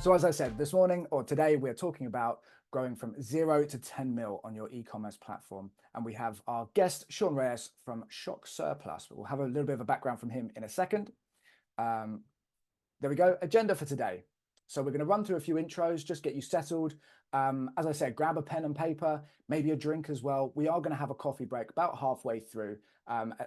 So as I said, this morning or today, we're talking about growing from 0 to 10 mil on your e-commerce platform. And we have our guest, Sean Reyes from Shock Surplus. We'll have a little bit of a background from him in a second. There we go, agenda for today. So we're going to run through a few intros, just get you settled. As I said, grab a pen and paper, maybe a drink as well. We are going to have a coffee break about halfway through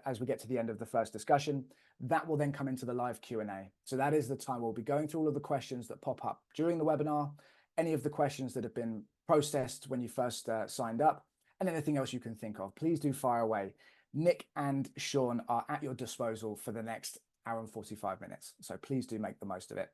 as we get to the end of the first discussion. That will then come into the live Q&A. So that is the time we'll be going through all of the questions that pop up during the webinar, any of the questions that have been processed when you first signed up, and anything else you can think of. Please do fire away. Nick and Sean are at your disposal for the next hour and 45 minutes. So please do make the most of it.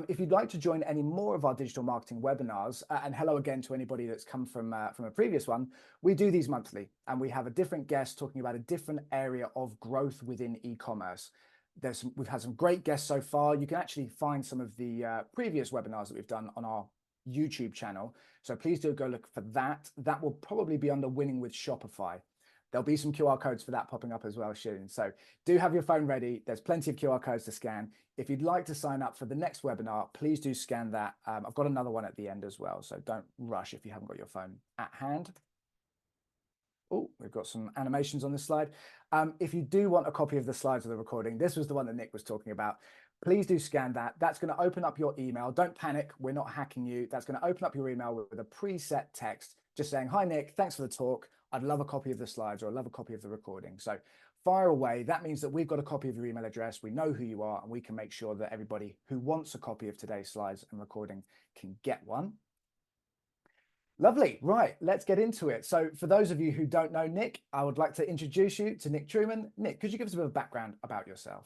If you'd like to join any more of our digital marketing webinars, and hello again to anybody that's come from a previous one, we do these monthly, and we have a different guest talking about a different area of growth within e-commerce. We've had some great guests so far. You can actually find some of the previous webinars that we've done on our YouTube channel. So please do go look for that. That will probably be under Winning with Shopify. There'll be some QR codes for that popping up as well soon. So do have your phone ready. There's plenty of QR codes to scan. If you'd like to sign up for the next webinar, please do scan that. I've got another one at the end as well. So don't rush if you haven't got your phone at hand. Oh, we've got some animations on this slide. If you do want a copy of the slides of the recording, this was the one that Nick was talking about. Please do scan that. That's going to open up your email. Don't panic. We're not hacking you. That's going to open up your email with a preset text just saying, "Hi, Nick, thanks for the talk. I'd love a copy of the slides or I'd love a copy of the recording." So fire away. That means that we've got a copy of your email address. We know who you are, and we can make sure that everybody who wants a copy of today's slides and recording can get one. Lovely. Right, let's get into it. So for those of you who don't know Nick, I would like to introduce you to Nick Truman. Nick, could you give us a bit of background about yourself?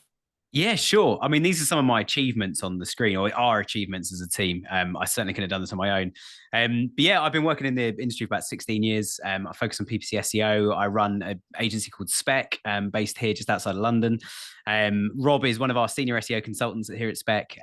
Yeah, sure. I mean, these are some of my achievements on the screen, or our achievements as a team. I certainly couldn't have done this on my own. But yeah, I've been working in the industry for about 16 years. I focus on PPC SEO. I run an agency called Spec, based here just outside of London. Rob is one of our senior SEO consultants here at Spec.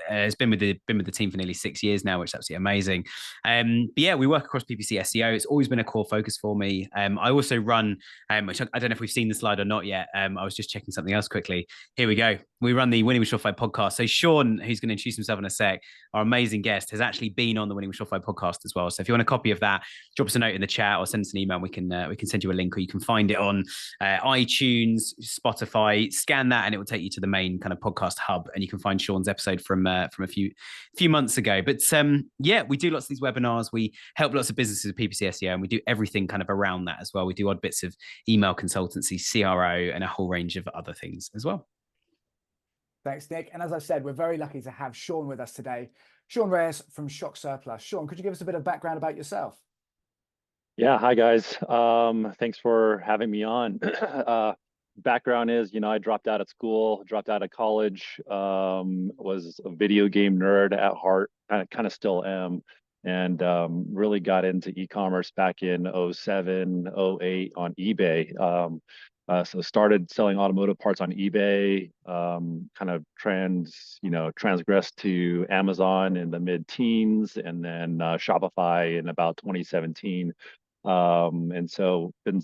Has been with the team for nearly 6 years now, which is absolutely amazing. But yeah, we work across PPC SEO. It's always been a core focus for me. I also run, which I don't know if we've seen the slide or not yet. I was just checking something else quickly. Here we go. We run the Winning with Shopify podcast. So Sean, who's going to introduce himself in a sec, our amazing guest, has actually been on the Winning with Shopify podcast as well. So if you want a copy of that, drop us a note in the chat or send us an email. We can send you a link, or you can find it on iTunes, Spotify. Scan that, and it will take you to the main kind of podcast hub, and you can find Sean's episode from a few months ago. But yeah, we do lots of these webinars. We help lots of businesses with PPC SEO, and we do everything kind of around that as well. We do odd bits of email consultancy, CRO, and a whole range of other things as well. Thanks, Nick. And as I said, we're very lucky to have Sean with us today. Sean Reyes from Shock Surplus. Sean, could you give us a bit of background about yourself? Yeah, hi guys. Thanks for having me on. Background is, I dropped out of school, dropped out of college, was a video game nerd at heart, kind of still am, and really got into e-commerce back in 07, 08 on eBay. So started selling automotive parts on eBay, kind of transgressed to Amazon in the mid-teens, and then Shopify in about 2017. And so been,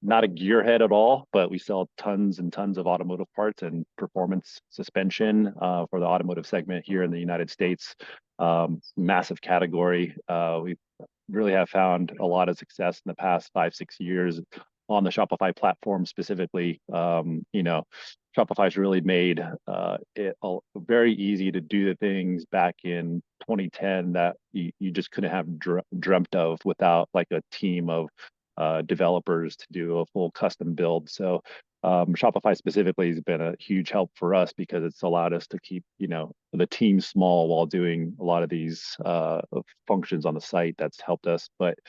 not a gearhead at all, but we sell tons and tons of automotive parts and performance suspension for the automotive segment here in the United States. Massive category. We really have found a lot of success in the past 5-6 years on the Shopify platform specifically. Shopify's really made it very easy to do the things back in 2010 that you just couldn't have dreamt of without like a team of developers to do a full custom build. So Shopify specifically has been a huge help for us because it's allowed us to keep the team small while doing a lot of these functions on the site. That's helped us, but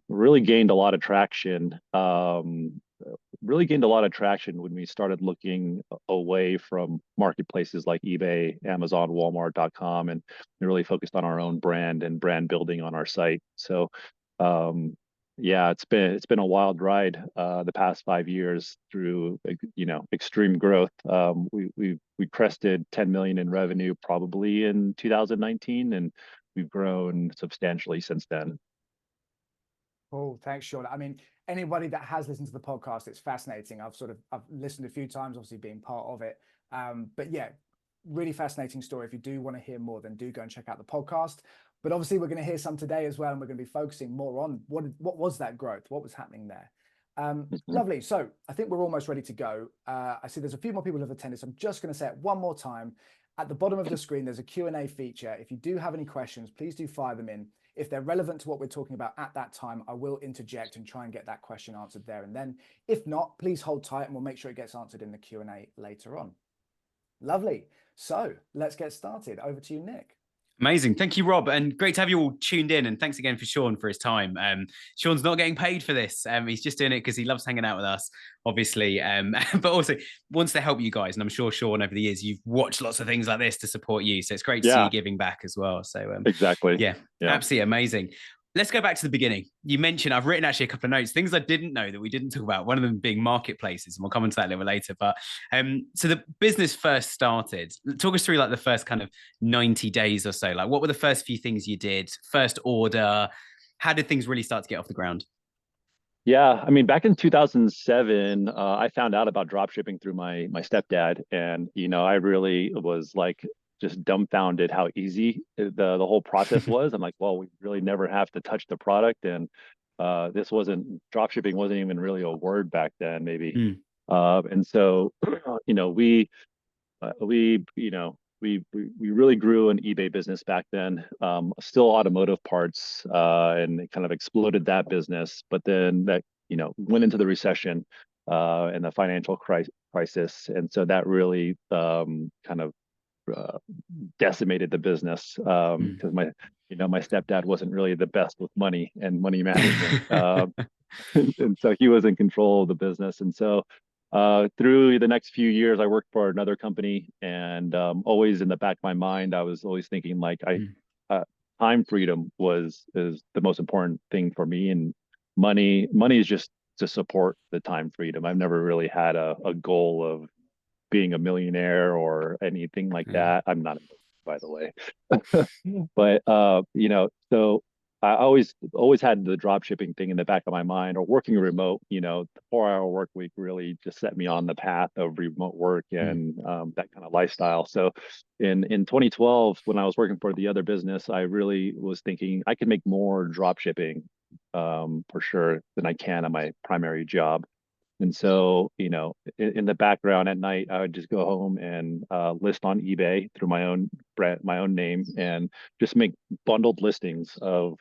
really gained a lot of traction. When we started looking away from marketplaces like eBay, Amazon, Walmart.com, and really focused on our own brand and brand building on our site. So yeah, it's been a wild ride the past 5 years through extreme growth. We crested 10 million in revenue probably in 2019, and we've grown substantially since then. Oh, thanks, Sean. I mean, anybody that has listened to the podcast, it's fascinating. I've listened a few times, obviously being part of it. But yeah, really fascinating story. If you do want to hear more, then do go and check out the podcast. But obviously, we're going to hear some today as well, and we're going to be focusing more on what was that growth, what was happening there. Lovely. So I think we're almost ready to go. I see there's a few more people who have attended, so I'm just going to say it one more time. At the bottom of the screen, there's a Q&A feature. If you do have any questions, please do fire them in. If they're relevant to what we're talking about at that time, I will interject and try and get that question answered there and then. If not, please hold tight and we'll make sure it gets answered in the Q&A later on. Lovely. So let's get started. Over to you, Nick. Amazing. Thank you, Rob. And great to have you all tuned in. And thanks again for Sean for his time. Sean's not getting paid for this. He's just doing it because he loves hanging out with us, obviously. But also wants to help you guys. And I'm sure, Sean, over the years, you've watched lots of things like this to support you. So it's great to see you giving back as well. So exactly. Yeah, absolutely amazing. Let's go back to the beginning. You mentioned, I've written actually a couple of notes, things I didn't know that we didn't talk about, one of them being marketplaces, and we'll come on to that a little later. But so the business first started. Talk us through like the first kind of 90 days or so. Like what were the first few things you did? First order? How did things really start to get off the ground? Yeah, I mean, back in 2007, I found out about drop shipping through my stepdad, and I really was like just dumbfounded how easy the whole process was. I'm like, well, we really never have to touch the product, and this wasn't drop shipping wasn't even really a word back then, maybe. And so, we really grew an eBay business back then, still automotive parts, and it kind of exploded that business. But then that, went into the recession and the financial crisis. And so that really kind of decimated the business because my stepdad wasn't really the best with money and money management. And so he was in control of the business. And so through the next few years, I worked for another company, and always in the back of my mind, I was always thinking like time freedom is the most important thing for me, and money is just to support the time freedom. I've never really had a goal of being a millionaire or anything like that. I'm not, by the way, but so I always had the drop shipping thing in the back of my mind, or working remote. The 4-hour work week really just set me on the path of remote work and that kind of lifestyle. So in 2012, when I was working for the other business, I really was thinking I could make more drop shipping for sure than I can on my primary job. And so, in the background at night, I would just go home and list on eBay through my own brand, my own name, and just make bundled listings of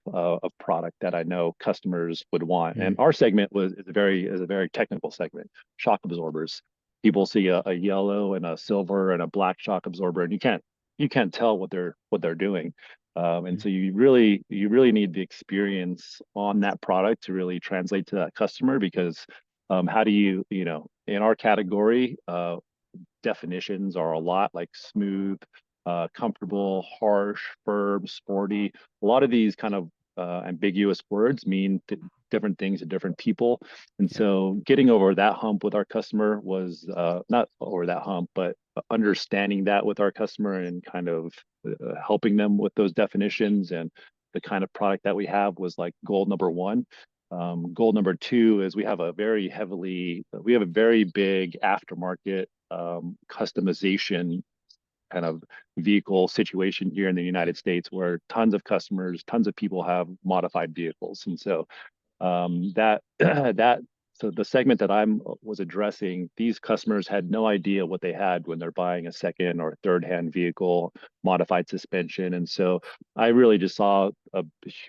product that I know customers would want. And our segment is a very technical segment, shock absorbers. People see a yellow and a silver and a black shock absorber, and you can't tell what they're doing. And so you really need the experience on that product to really translate to that customer, because how do you in our category, definitions are a lot like smooth, comfortable, harsh, firm, sporty. A lot of these kind of ambiguous words mean different things to different people. And so getting over that hump with our customer was not over that hump, but understanding that with our customer and kind of helping them with those definitions and the kind of product that we have was like goal number one. Goal number two is we have a very big aftermarket customization kind of vehicle situation here in the United States, where tons of customers, tons of people have modified vehicles. And so so the segment that I was addressing, these customers had no idea what they had when they're buying a second or third hand vehicle, modified suspension. And so I really just saw a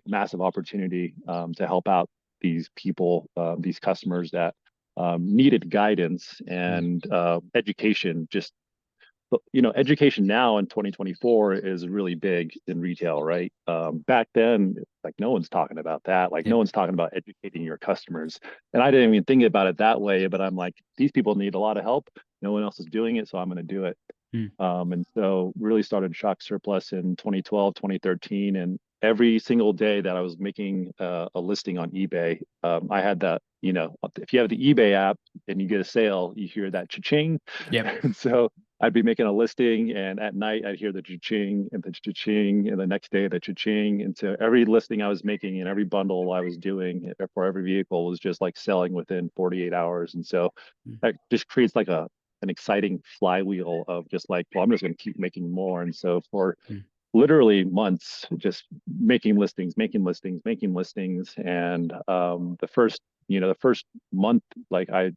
massive opportunity to help out these people, these customers that needed guidance and education. Just education now in 2024 is really big in retail, right? Back then, like no one's talking about that. Like no one's talking about educating your customers. And I didn't even think about it that way, but I'm like, these people need a lot of help. No one else is doing it, so I'm going to do it. And so really started Shock Surplus in 2012, 2013. And every single day that I was making a listing on eBay, I had that, if you have the eBay app and you get a sale, you hear that cha-ching. And so I'd be making a listing, and at night I'd hear the cha-ching and the cha-ching, and the next day the cha-ching. And so every listing I was making and every bundle I was doing for every vehicle was just like selling within 48 hours. And so that just creates like a an exciting flywheel of just like, well, I'm just going to keep making more. And so for Mm. literally months, just making listings, making listings, making listings. And the first month, like I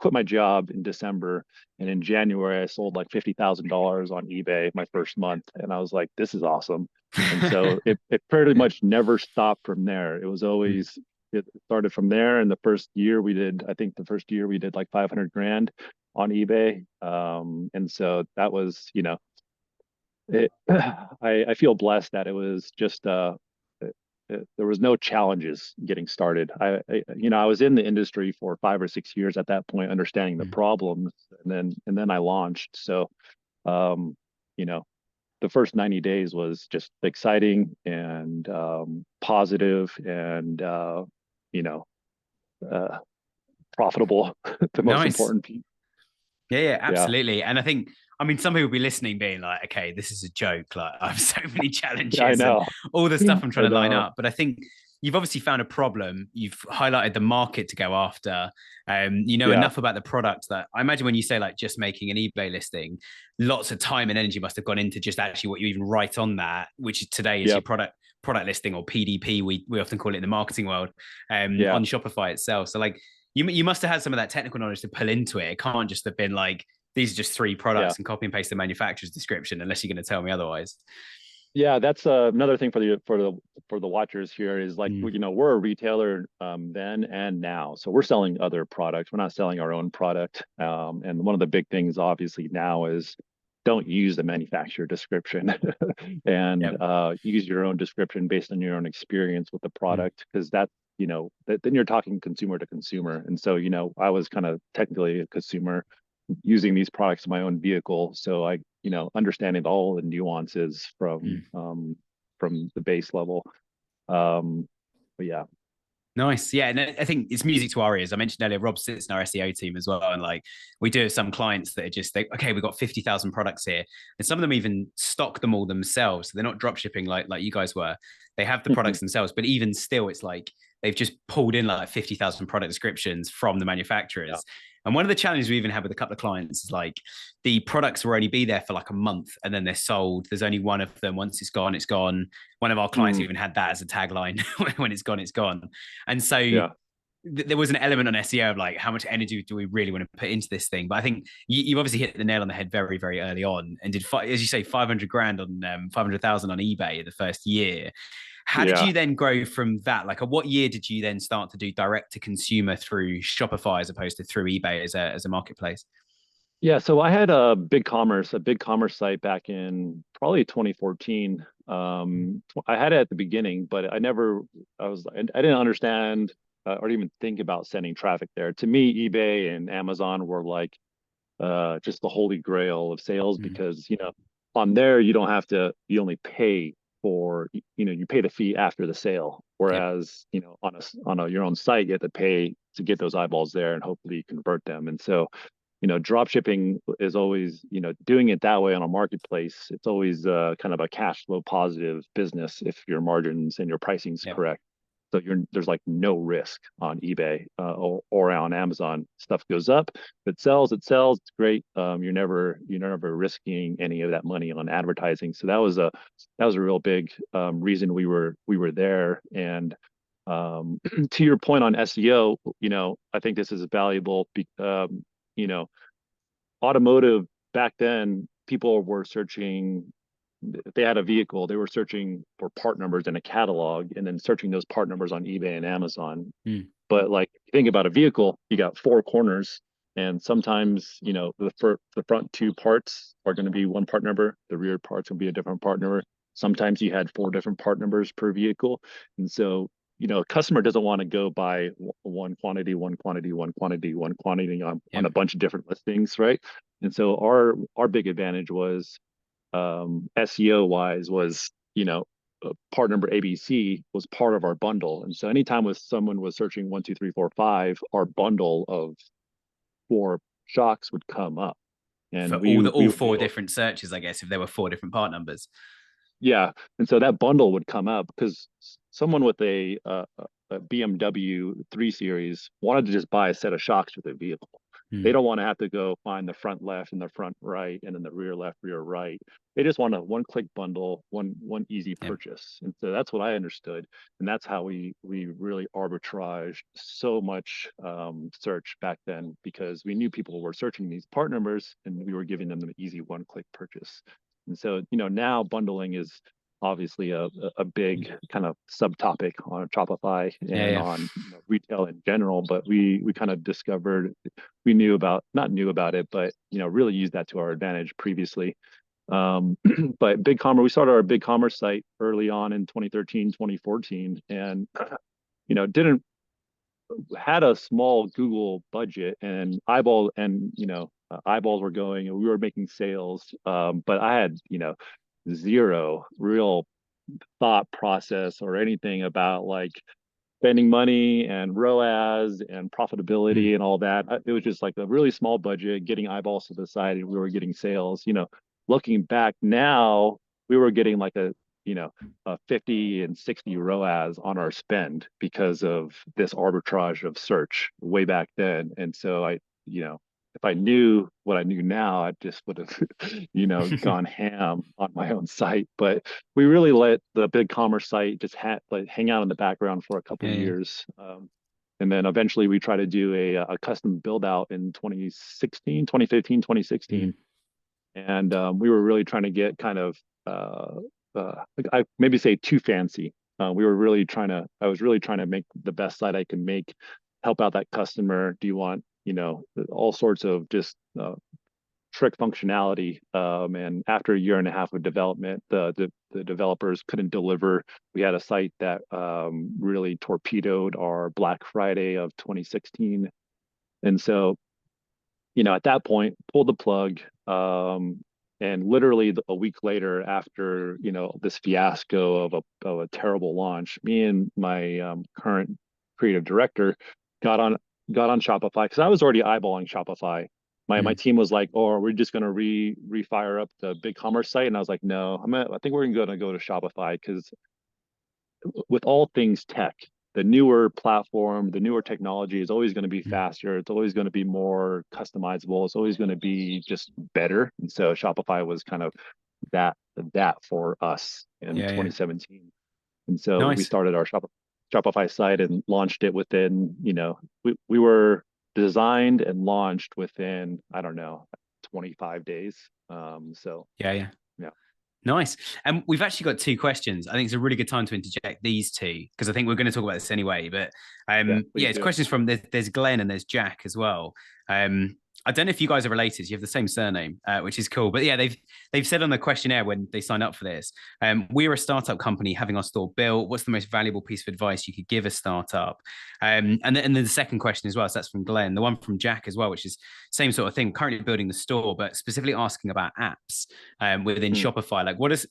quit my job in December, and in January I sold like $50,000 on eBay my first month, and I was like, this is awesome. And so it pretty much never stopped from there. It was Mm. always it started from there. And the first year we did, I think the first year we did like 500 grand on eBay. And so that was, I feel blessed that it was just there was no challenges getting started. I was in the industry for 5 or 6 years at that point, understanding the Mm. problems, and then I launched. So, um, you know, the first 90 days was just exciting and positive and you know uh, profitable. The most Nice. important piece. Yeah, Yeah, absolutely. And I think, I mean, some people will be listening, being like, okay, this is a joke. Like, I have so many yeah, I challenges and know. all the stuff I'm I trying to line know. up. But I think you've obviously found a problem. You've highlighted the market to go after. You know Yeah, enough about the product that I imagine when you say like just making an eBay listing, lots of time and energy must have gone into just actually what you even write on that, which today is your yep, product listing, or PDP. We often call it in the marketing world, yeah, on Shopify itself. So like you must have had some of that technical knowledge to pull into it. It can't just have been like these are just three yeah. products and copy and paste the manufacturer's description, unless you're going to tell me otherwise. Yeah, that's another thing for the watchers here is like, Mm. we're a retailer then and now, so we're selling other products. We're not selling our own product. And one of the big things obviously now is don't use the manufacturer description and Yep. use your own description based on your own experience with the Mm. product, because then you're talking consumer to consumer. And so I was kind of technically a consumer using these products in my own vehicle. So understanding all the nuances Mm. from the base level. But yeah, Nice. Yeah. And I think it's music to our ears. I mentioned earlier, Rob sits in our SEO team as well. And like we do have some clients that are just think, okay, we've got 50,000 products here. And some of them even stock them all themselves. So they're not drop shipping like you guys were. They have the products themselves. But even still, it's like they've just pulled in like 50,000 product descriptions from the yeah, manufacturers. And one of the challenges we even had with a couple of clients is like the products will only be there for like a month and then they're sold. There's only one of them. Once it's gone, it's gone. One of our clients mm, even had that as a tagline: when it's gone, it's gone. And so yeah, there was an element on SEO of like, how much energy do we really want to put into this thing? But I think you obviously hit the nail on the head very, very early on, and did, as you say, 500 grand on 500,000 on eBay in the first year. How did yeah. you then grow from that? Like, what year did you then start to do direct to consumer through Shopify as opposed to through eBay as a marketplace? Yeah, so I had a big commerce site back in probably 2014. I had it at the beginning, but I didn't understand or even think about sending traffic there. To me, eBay and Amazon were like just the holy grail of sales, Mm. because on there you only pay you pay the fee after the sale, Yep. whereas on your own site you have to pay to get those eyeballs there and hopefully convert them. And so drop shipping is always, doing it that way on a marketplace, it's always kind of a cash flow positive business if your margins and your pricing's Yep. correct. So there's like no risk on eBay or on Amazon. Stuff goes up, if it sells, it sells. It's great. You're never risking any of that money on advertising. So that was a real big reason we were there. And to your point on SEO, I think this is valuable. You know, automotive back then, people were searching. If they had a vehicle, they were searching for part numbers in a catalog and then searching those part numbers on eBay and Amazon. Mm. But like, think about a vehicle, you got four corners, and sometimes the front two parts are going to be one part number, the rear parts will be a different part number. Sometimes you had four different part numbers per vehicle, and so a customer doesn't want to go buy one quantity, one quantity, one quantity, one quantity on Yep. a bunch of different listings, right? And so our big advantage was SEO wise was part number ABC was part of our bundle. And so anytime with someone was searching 1, 2, 3, 4, 5, our bundle of four shocks would come up, For and we all would be four able, different searches, I guess, if there were four different part numbers. yeah. And so that bundle would come up because someone with a BMW 3 Series wanted to just buy a set of shocks for their vehicle. They don't want to have to go find the front left and the front right and then the rear left, rear right. They just want a one-click bundle, one easy Yep. purchase. And so that's what I understood, and that's how we really arbitraged so much search back then, because we knew people were searching these part numbers and we were giving them the easy one-click purchase. And so now bundling is obviously a big kind of subtopic on Shopify and on retail in general. But we kind of discovered, we knew about, not knew about it, but really used that to our advantage previously. But BigCommerce, we started our BigCommerce site early on in 2013, 2014, and didn't had a small Google budget and eyeballs were going and we were making sales. But I had zero real thought process or anything about like spending money and ROAS and profitability and all that. It was just like a really small budget, getting eyeballs to the side, and we were getting sales. Looking back now, we were getting like a 50 and 60 ROAS on our spend because of this arbitrage of search way back then. And so if I knew what I knew now, I just would have, gone ham on my own site. But we really let the BigCommerce site just hang out in the background for a couple of years. And then eventually we tried to do a custom build out in 2016, 2015, 2016. And we were really trying to get kind of, I maybe say too fancy. I was really trying to make the best site I can make, help out that customer. Do you want, all sorts of just trick functionality. And after a year and a half of development, the developers couldn't deliver. We had a site that really torpedoed our Black Friday of 2016. And so, at that point, pulled the plug. And literally a week later, after this fiasco of a terrible launch, me and my current creative director got on Shopify, because I was already eyeballing Shopify. My team was like, "Oh, we're just gonna refire up the BigCommerce site," and I was like, "No, I think we're gonna go to Shopify, because with all things tech, the newer platform, the newer technology is always going to be faster. It's always going to be more customizable. It's always going to be just better." And so Shopify was kind of that for us in 2017. And so we started our Shopify site and launched it within, we were designed and launched within, I don't know, 25 days. So yeah. Nice. And we've actually got two questions. I think it's a really good time to interject these two, because I think we're going to talk about this anyway. But it's questions from there's Glenn and there's Jack as well. I don't know if you guys are related. You have the same surname, which is cool. But yeah, they've said on the questionnaire when they signed up for this, we're a startup company having our store built. What's the most valuable piece of advice you could give a startup? And then the second question as well, so that's from Glenn. The one from Jack as well, which is same sort of thing. Currently building the store, but specifically asking about apps within Shopify. Like, what is?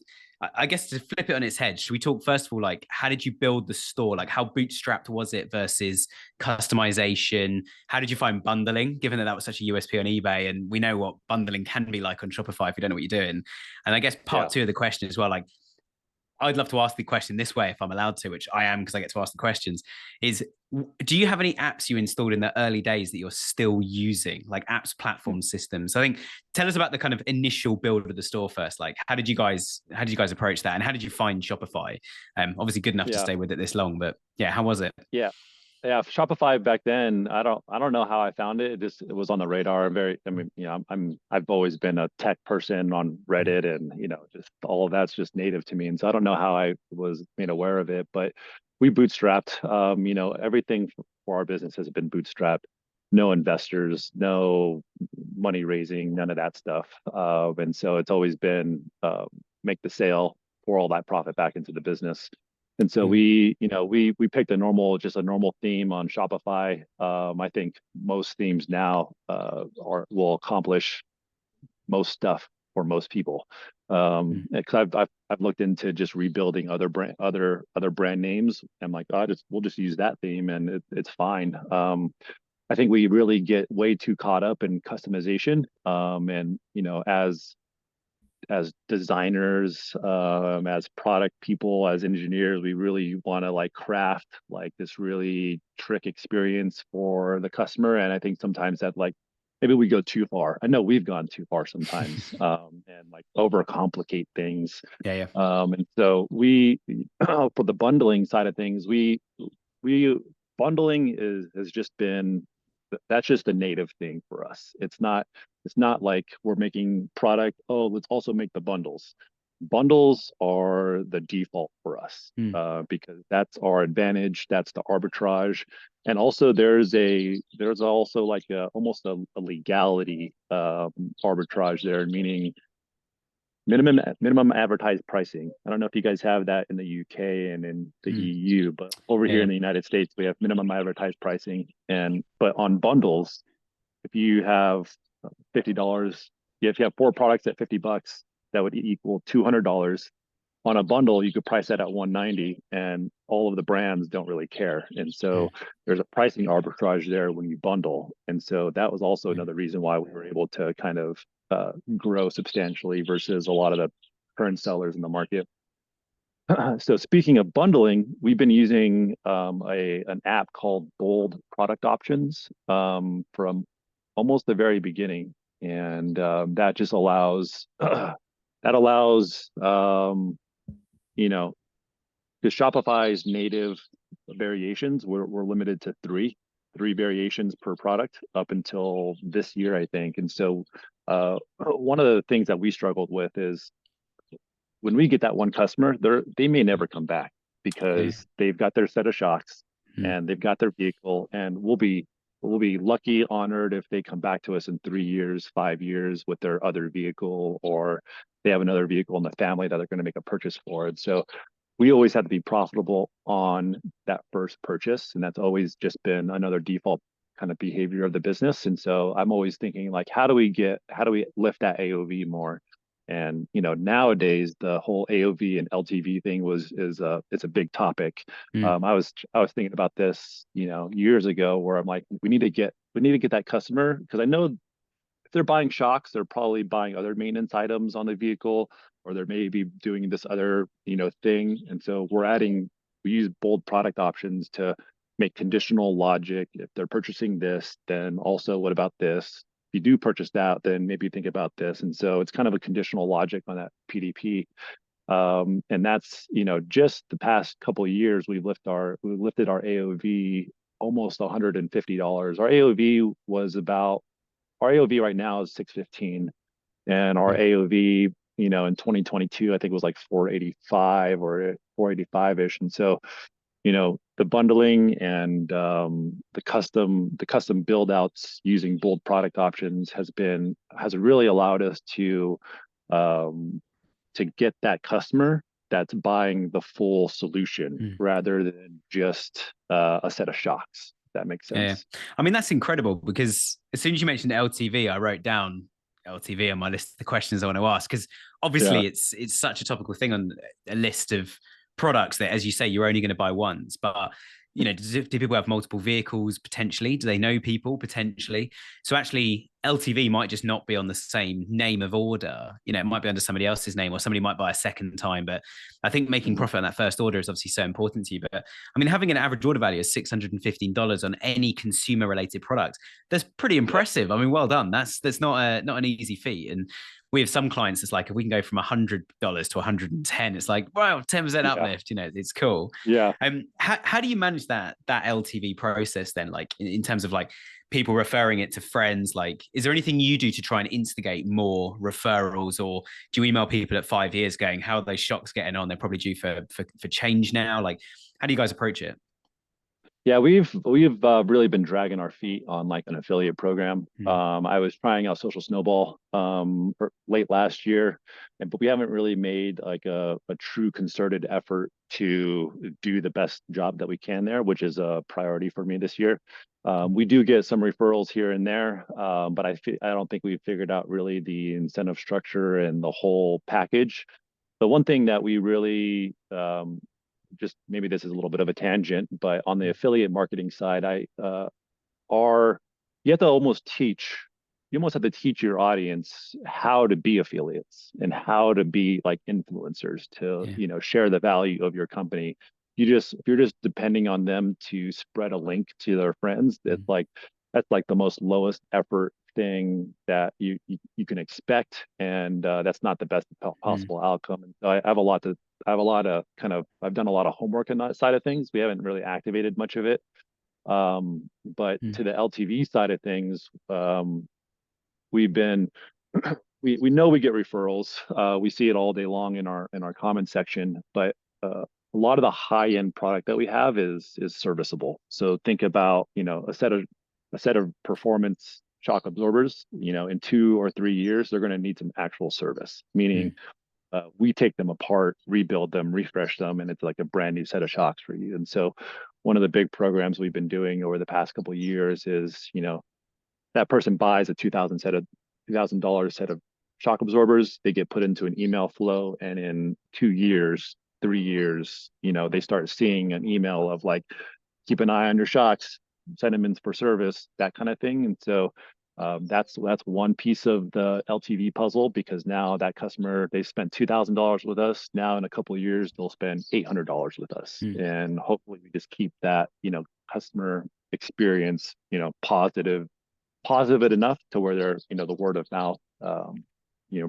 I guess to flip it on its head, should we talk first of all, like, how did you build the store? Like, how bootstrapped was it versus customization? How did you find bundling, given that was such a USP on eBay? And we know what bundling can be like on Shopify if you don't know what you're doing. And I guess part two of the question as well, like, I'd love to ask the question this way if I'm allowed to, which I am because I get to ask the questions, is do you have any apps you installed in the early days that you're still using, like apps, platform systems? I think tell us about the kind of initial build of the store first. Like, how did you guys approach that? And how did you find Shopify? Obviously good enough to stay with it this long, but yeah, how was it? Yeah, Shopify back then, I don't know how I found it. It was on the radar. I've always been a tech person on Reddit, and just all of that's just native to me. And so I don't know how I was made aware of it, but we bootstrapped. Everything for our business has been bootstrapped. No investors, no money raising, none of that stuff. And so it's always been make the sale, pour all that profit back into the business. And so we picked a normal theme on Shopify. I think most themes now will accomplish most stuff for most people. Because I've looked into just rebuilding other brand names. I'm like, we'll just use that theme and it's fine. I think we really get way too caught up in customization. And as designers, as product people, as engineers, we really want to like craft like this really trick experience for the customer. And I think sometimes that like maybe we go too far. I know we've gone too far sometimes, and like overcomplicate things. Yeah. And so we, for the bundling side of things, we bundling has just been, that's just a native thing for us. It's not like we're making product, oh, let's also make the bundles. Bundles are the default for us, Mm. because that's our advantage, that's the arbitrage. And also there's also like almost a legality arbitrage there, meaning minimum advertised pricing. I don't know if you guys have that in the UK and in the EU, but over here Yeah. in the United States, we have minimum advertised pricing. But on bundles, if you have $50, if you have 4 products at $50, that would equal $200. On a bundle, you could price that at 190, and all of the brands don't really care. And so there's a pricing arbitrage there when you bundle. And so that was also another reason why we were able to kind of grow substantially versus a lot of the current sellers in the market. So speaking of bundling, we've been using an app called Bold Product Options from almost the very beginning, and that just allows you know, because Shopify's native variations we're limited to three variations per product up until this year, I think. And so one of the things that we struggled with is when we get that one customer, they may never come back because they've got their set of shocks and they've got their vehicle, and we'll be lucky, honored if they come back to us in 3 years, 5 years with their other vehicle, or they have another vehicle in the family that they're going to make a purchase for. And so we always have to be profitable on that first purchase, and that's always just been another default kind of behavior of the business. And so I'm always thinking like, how do we lift that AOV more? And nowadays the whole AOV and LTV thing it's a big topic. I was thinking about this years ago, where I'm like, we need to get that customer, because I know if they're buying shocks, they're probably buying other maintenance items on the vehicle, or they're maybe doing this other, thing. And so we use Bold Product Options to make conditional logic. If they're purchasing this, then also what about this? If you do purchase that, then maybe think about this. And so it's kind of a conditional logic on that PDP. And that's, just the past couple of years, we lifted our AOV almost $150. Our AOV right now is 615, and our AOV, in 2022, I think it was like 485 or 485-ish. And so, the bundling and the custom build outs using Bold Product Options has really allowed us to get that customer that's buying the full solution rather than just a set of shocks. If that makes sense. Yeah. I mean, that's incredible, because as soon as you mentioned LTV, I wrote down LTV on my list of the questions I want to ask, because obviously it's such a topical thing on a list of products that, as you say, you're only going to buy once. But do people have multiple vehicles potentially? Do they know people potentially? So actually, LTV might just not be on the same name of order. It might be under somebody else's name, or somebody might buy a second time. But I think making profit on that first order is obviously so important to you. But I mean, having an average order value of $615 on any consumer related product, that's pretty impressive. I mean, well done. That's not an easy feat. And we have some clients, it's like, if we can go from $100 to 110, it's like, wow, 10% uplift. It's cool. Yeah. How do you manage that LTV process then? Like in terms of like people referring it to friends, like, is there anything you do to try and instigate more referrals, or do you email people at 5 years going, how are those shocks getting on? They're probably due for change now. Like, how do you guys approach it? Yeah, we've really been dragging our feet on like an affiliate program. I was trying out Social Snowball late last year, but we haven't really made like a true concerted effort to do the best job that we can there, which is a priority for me this year. We do get some referrals here and there, but I don't think we've figured out really the incentive structure and the whole package. The one thing that we really just, maybe this is a little bit of a tangent, but on the affiliate marketing side, you have to almost have to teach your audience how to be affiliates and how to be like influencers to, share the value of your company. If you're just depending on them to spread a link to their friends, that's like the most lowest effort thing that you can expect, and that's not the best possible outcome. And so I have a lot to I've done a lot of homework on that side of things. We haven't really activated much of it. But to the LTV side of things, we've been we know we get referrals. We see it all day long in our comment section, but a lot of the high end product that we have is serviceable. So think about, a set of performance shock absorbers. In 2 or 3 years, they're going to need some actual service, meaning we take them apart, rebuild them, refresh them, and it's like a brand new set of shocks for you. And so one of the big programs we've been doing over the past couple of years is, that person buys a $2,000 set of shock absorbers. They get put into an email flow, and in 2 years, 3 years, they start seeing an email of like, keep an eye on your shocks, send them in for service, that kind of thing. And so that's one piece of the LTV puzzle, because now that customer, they spent $2,000 with us. Now in a couple of years, they'll spend $800 with us, and hopefully we just keep that customer experience positive enough to where they're the word of mouth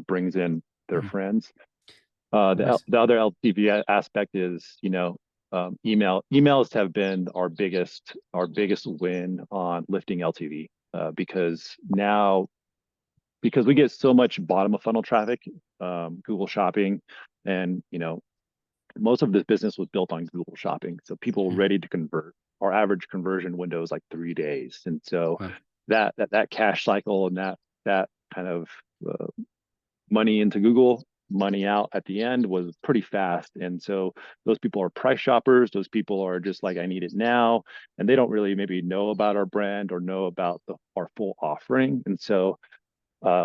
brings in their friends. The other LTV aspect is emails have been our biggest win on lifting LTV, because we get so much bottom of funnel traffic, Google Shopping, and most of this business was built on Google Shopping, so people were ready to convert. Our average conversion window is like 3 days, and so that cash cycle and that kind of money into Google, money out at the end was pretty fast. And so those people are price shoppers. Those people are just like, I need it now, and they don't really maybe know about our brand or know about our full offering. And so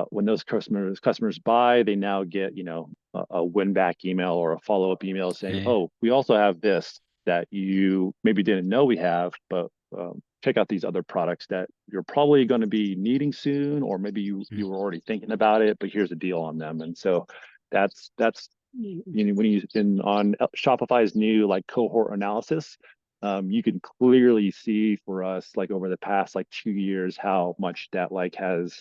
when those customers buy, they now get a win back email or a follow-up email saying, oh, we also have this that you maybe didn't know we have, but check out these other products that you're probably going to be needing soon, or maybe you were already thinking about it, but here's a deal on them. And so that's when you on Shopify's new like cohort analysis, you can clearly see for us like over the past like 2 years how much that like has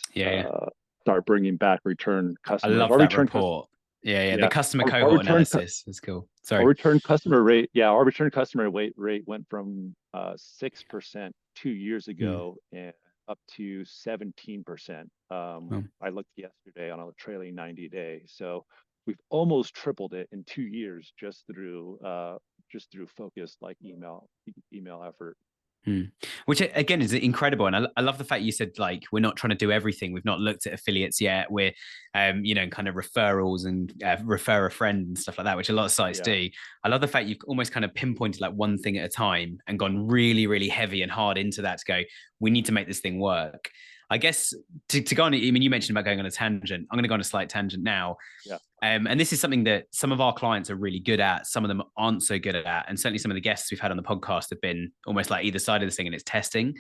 start bringing back return customers. I love that report. The customer cohort analysis is cool. Sorry. Our return customer rate, rate went from 6% 2 years ago and up to 17%. I looked yesterday on a trailing 90-day, so we've almost tripled it in 2 years just through focused like email effort. Which again is incredible, and I love the fact you said like we're not trying to do everything. We've not looked at affiliates yet. We're kind of referrals and refer a friend and stuff like that, which a lot of sites do. I love the fact you've almost kind of pinpointed like one thing at a time and gone really, really heavy and hard into that to go, we need to make this thing work. I guess to go on, I mean, you mentioned about going on a tangent. I'm going to go on a slight tangent now. And this is something that some of our clients are really good at. Some of them aren't so good at. And certainly some of the guests we've had on the podcast have been almost like either side of this thing, and it's testing.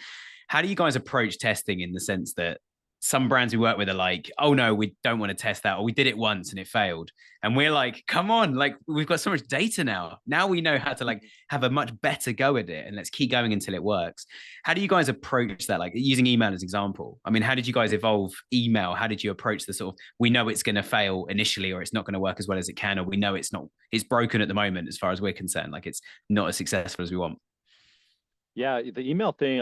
How do you guys approach testing in the sense that some brands we work with are like, oh no, we don't want to test that, or we did it once and it failed. And we're like, come on, like we've got so much data now. Now we know how to like have a much better go at it, and let's keep going until it works. How do you guys approach that? Like using email as an example. I mean, how did you guys evolve email? How did you approach the sort of, we know it's going to fail initially, or it's not going to work as well as it can, or we know it's broken at the moment as far as we're concerned, like it's not as successful as we want? Yeah, the email thing,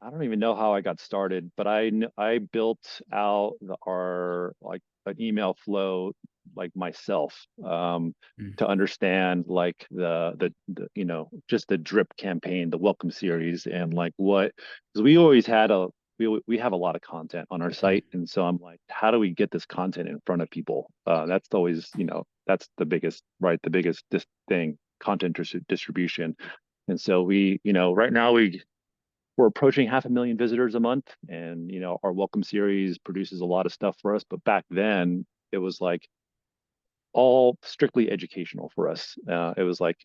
I don't even know how I got started, but I built out our like an email flow like myself to understand like the just the drip campaign, the welcome series, and like because we always had we have a lot of content on our site, and so I'm like, how do we get this content in front of people? That's always that's the biggest thing, content distribution. And so right now we're approaching 500,000 visitors a month, and our welcome series produces a lot of stuff for us. But back then it was like all strictly educational for us. It was like,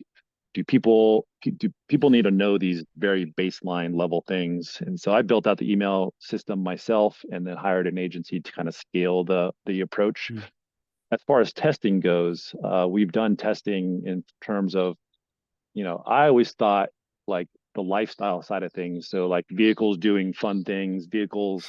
do people need to know these very baseline level things? And so I built out the email system myself, and then hired an agency to kind of scale the approach. As far as testing goes, we've done testing in terms of, I always thought like the lifestyle side of things. So like vehicles doing fun things, vehicles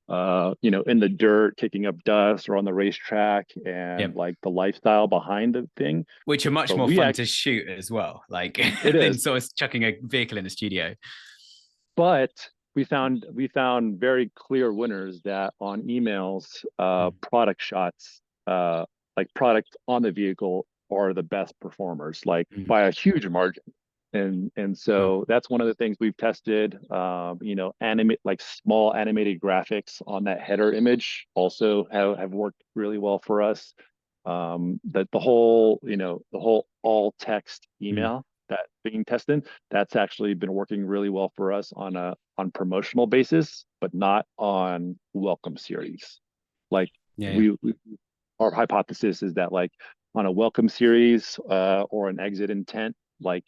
in the dirt, kicking up dust, or on the racetrack, and Yep. like the lifestyle behind the thing. Which are much But more fun to shoot as well, like it than is. sort of chucking a vehicle in the studio. But we found very clear winners that on emails, product shots, like product on the vehicle are the best performers, like by a huge margin. And so that's one of the things we've tested. Animate like small animated graphics on that header image also have worked really well for us. That the whole all text email that being tested, that's actually been working really well for us on promotional basis, but not on welcome series. Like we our hypothesis is that like on a welcome series or an exit intent, like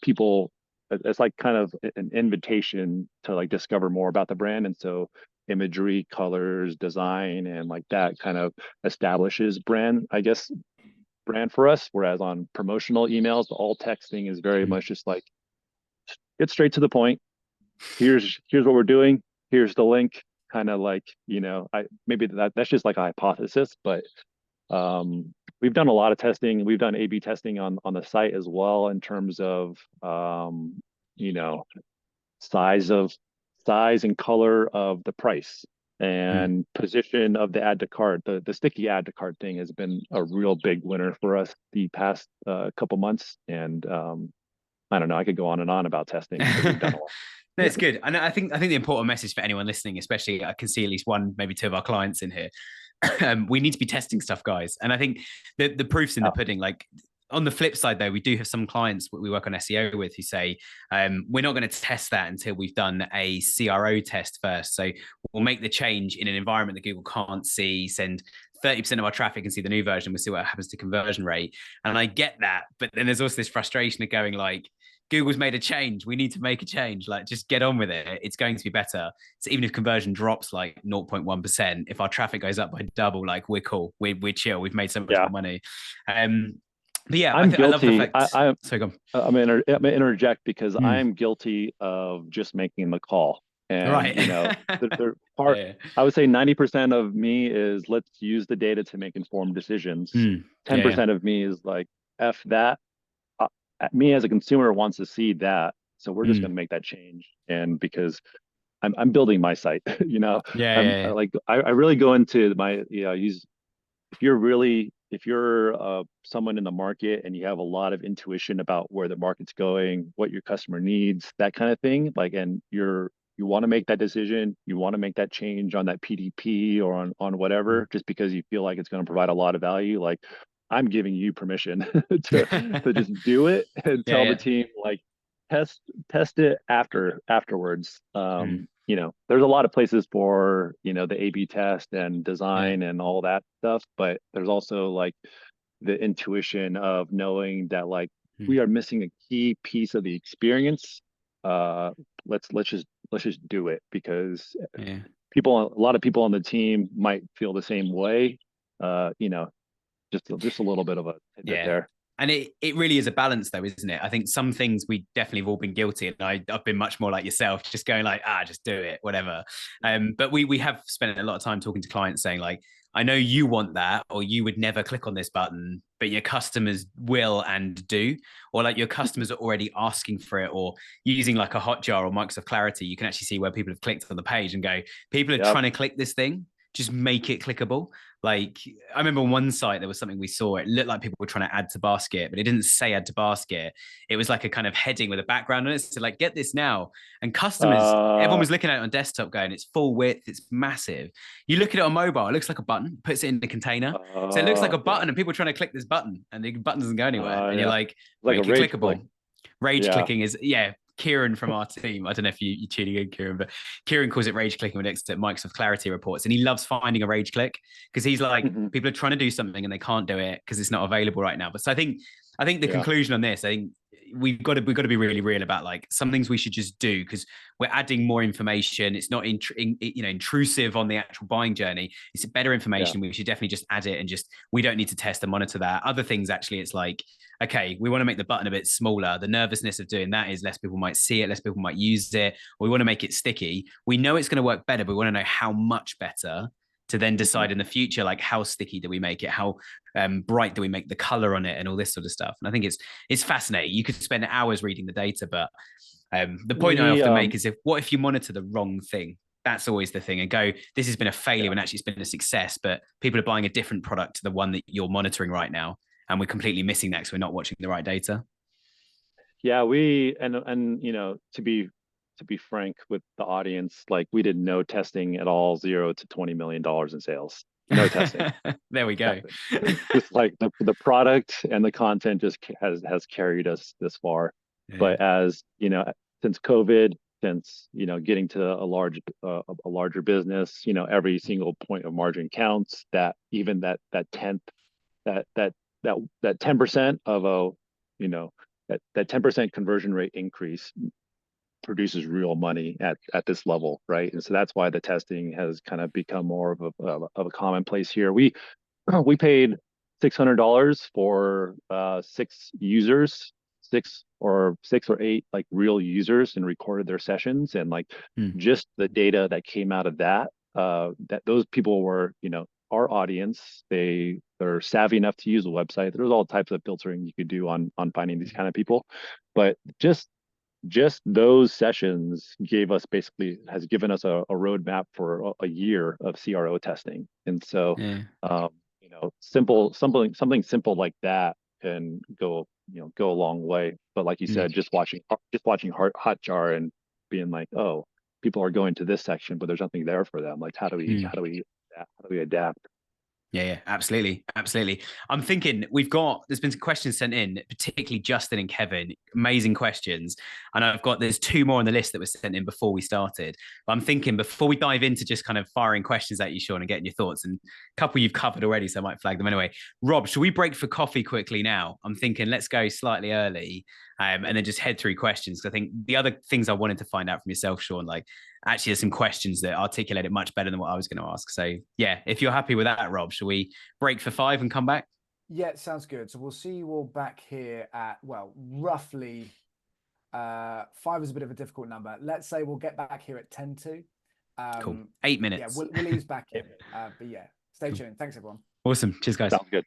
people, it's like kind of an invitation to like discover more about the brand. And so imagery, colors, design, and like that kind of establishes brand, I guess, brand for us. Whereas on promotional emails, the all text thing is very much just like, get straight to the point. Here's what we're doing. Here's the link. Kind of like, I maybe that's just like a hypothesis, but we've done a lot of testing. We've done A/B testing on the site as well in terms of size and color of the price and position of the add to cart. The sticky add to cart thing has been a real big winner for us the past couple months. And I don't know, I could go on and on about testing because we've done a lot. No, it's good. And I think the important message for anyone listening, especially I can see at least one, maybe two of our clients in here. We need to be testing stuff, guys. And I think the proof's in the pudding. Like on the flip side, though, we do have some clients we work on SEO with who say, we're not going to test that until we've done a CRO test first. So we'll make the change in an environment that Google can't see, send 30% of our traffic and see the new version. We'll see what happens to conversion rate. And I get that. But then there's also this frustration of going like, Google's made a change. We need to make a change. Like, just get on with it. It's going to be better. So even if conversion drops like 0.1%, if our traffic goes up by double, like we're cool. We're chill. We've made so much more money. But yeah, I'm guilty. I love I'm gonna interject because I am guilty of just making the call. And right. I would say 90% of me is let's use the data to make informed decisions. 10% of me is like, F that. Me as a consumer wants to see that, so we're just going to make that change. And because I'm building my site, like I really go into my use. If you're someone in the market and you have a lot of intuition about where the market's going, what your customer needs, that kind of thing, like, and you want to make that decision, you want to make that change on that PDP or on whatever, just because you feel like it's going to provide a lot of value, like I'm giving you permission to just do it and tell the team like test it afterwards. There's a lot of places for the A/B test and design and all that stuff, but there's also like the intuition of knowing that like we are missing a key piece of the experience. Let's just do it, because a lot of people on the team might feel the same way. Just a little bit of a tidbit there. And it really is a balance though, isn't it? I think some things we definitely have all been guilty, and I've been much more like yourself, just going like, just do it, whatever. But we have spent a lot of time talking to clients saying like, I know you want that, or you would never click on this button, but your customers will and do, or like your customers are already asking for it, or using like a Hotjar or Microsoft Clarity, you can actually see where people have clicked on the page and go, people are trying to click this thing, just make it clickable. Like I remember on one site, there was something we saw, it looked like people were trying to add to basket, but it didn't say add to basket. It was like a kind of heading with a background on it. So like, get this now. And customers, everyone was looking at it on desktop going, it's full width, it's massive. You look at it on mobile, it looks like a button, puts it in the container. So it looks like a button and people are trying to click this button and the button doesn't go anywhere. And you're like make it clickable. Rage clicking is, Kieran from our team, I don't know if you're tuning in, Kieran, but Kieran calls it rage clicking when it's at Microsoft Clarity reports. And he loves finding a rage click because he's like, people are trying to do something and they can't do it because it's not available right now. But so I think the conclusion on this, I think we've got to be really real about like some things we should just do because we're adding more information. It's not intrusive on the actual buying journey. It's better information. We should definitely just add it and just, we don't need to test and monitor that. Other things, actually, it's like, okay, we want to make the button a bit smaller. The nervousness of doing that is less people might see it, less people might use it. Or we want to make it sticky. We know it's going to work better, but we want to know how much better to then decide in the future, like how sticky do we make it? How bright do we make the color on it and all this sort of stuff? And I think it's fascinating. You could spend hours reading the data, but the point I We often make is what if you monitor the wrong thing? That's always the thing. And go, this has been a failure when actually it's been a success, but people are buying a different product to the one that you're monitoring right now. And we're completely missing that because we're not watching the right data. Yeah, we and to be frank with the audience, like we did no testing at all, $0 to $20 million in sales. No testing. There we go. Just like the product and the content just has carried us this far. Yeah. But as you know, since COVID, since getting to a larger business, every single point of margin counts. That even that tenth that that that 10% of a that 10% conversion rate increase produces real money at this level, right? And so that's why the testing has kind of become more of a commonplace here. We paid $600 for 6 users, six or eight like real users, and recorded their sessions, and like just the data that came out of that, that those people were our audience. They're savvy enough to use the website. There's all types of filtering you could do on finding these kind of people, but just those sessions has given us a roadmap for a year of CRO testing. And so something simple like that can go a long way. But like you said, just watching Hotjar and being like, oh, people are going to this section, but there's nothing there for them. Like, how do we adapt? Yeah, absolutely. I'm thinking there's been some questions sent in, particularly Justin and Kevin, amazing questions. And there's 2 more on the list that were sent in before we started. But I'm thinking before we dive into just kind of firing questions at you, Sean, and getting your thoughts, and a couple you've covered already, so I might flag them anyway. Rob, should we break for coffee quickly now? I'm thinking let's go slightly early, and then just head through questions. I think the other things I wanted to find out from yourself, Sean, like actually there's some questions that articulate it much better than what I was going to ask. So yeah, if you're happy with that, Rob, shall we break for 5 and come back? Yeah, sounds good. So we'll see you all back here at, roughly 5 is a bit of a difficult number. Let's say we'll get back here at 10 to. Cool. 8 minutes. Yeah, we'll ease back in. But yeah, stay tuned. Thanks, everyone. Awesome. Cheers, guys. Sounds good.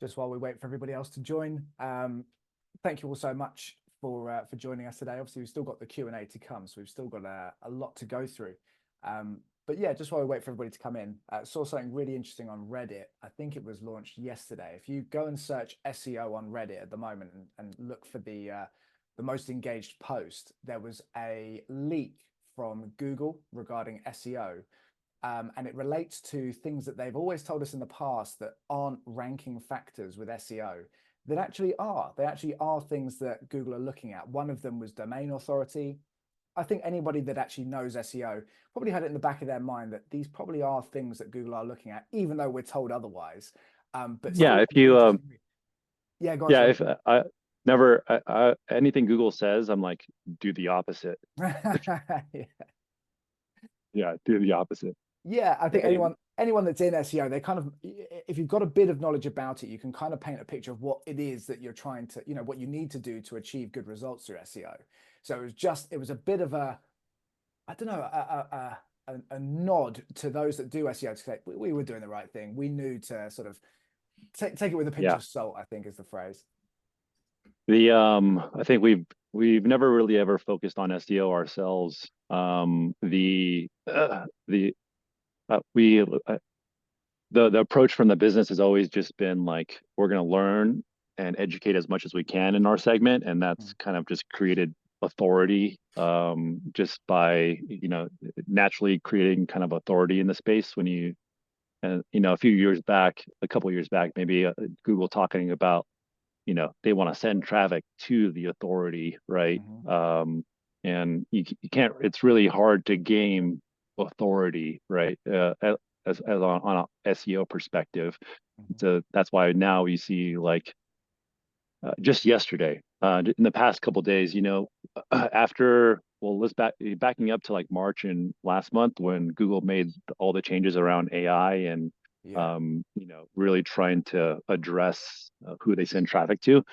Just while we wait for everybody else to join, thank you all so much for joining us today. Obviously, we've still got the Q&A to come, so we've still got a lot to go through. But yeah, just while we wait for everybody to come in, saw something really interesting on Reddit. I think it was launched yesterday. If you go and search SEO on Reddit at the moment and look for the most engaged post, there was a leak from Google regarding SEO. And it relates to things that they've always told us in the past that aren't ranking factors with SEO that actually are. They actually are things that Google are looking at. One of them was domain authority. I think anybody that actually knows SEO probably had it in the back of their mind that these probably are things that Google are looking at, even though we're told otherwise. But Yeah, still, if you yeah, go on. yeah, if I never anything Google says, I'm like, do the opposite. Yeah. Yeah, do the opposite. Yeah, I think Hey, anyone that's in SEO, they kind of, if you've got a bit of knowledge about it, you can kind of paint a picture of what it is that you're trying to, what you need to do to achieve good results through SEO. So it was a bit of a, I don't know, a nod to those that do SEO to say we were doing the right thing. We knew to sort of take it with a pinch yeah. of salt, I think is the phrase. I think we've never really ever focused on SEO ourselves. The approach from the business has always just been like, we're going to learn and educate as much as we can in our segment, and that's kind of just created authority, just by naturally creating kind of authority in the space. When you a few years back, a couple of years back, maybe Google talking about they want to send traffic to the authority, right? And you can't. It's really hard to game authority, right? As on a SEO perspective. So that's why now we see like just yesterday, in the past couple of days, after let's backing up to like March and last month when Google made all the changes around AI and really trying to address who they send traffic to.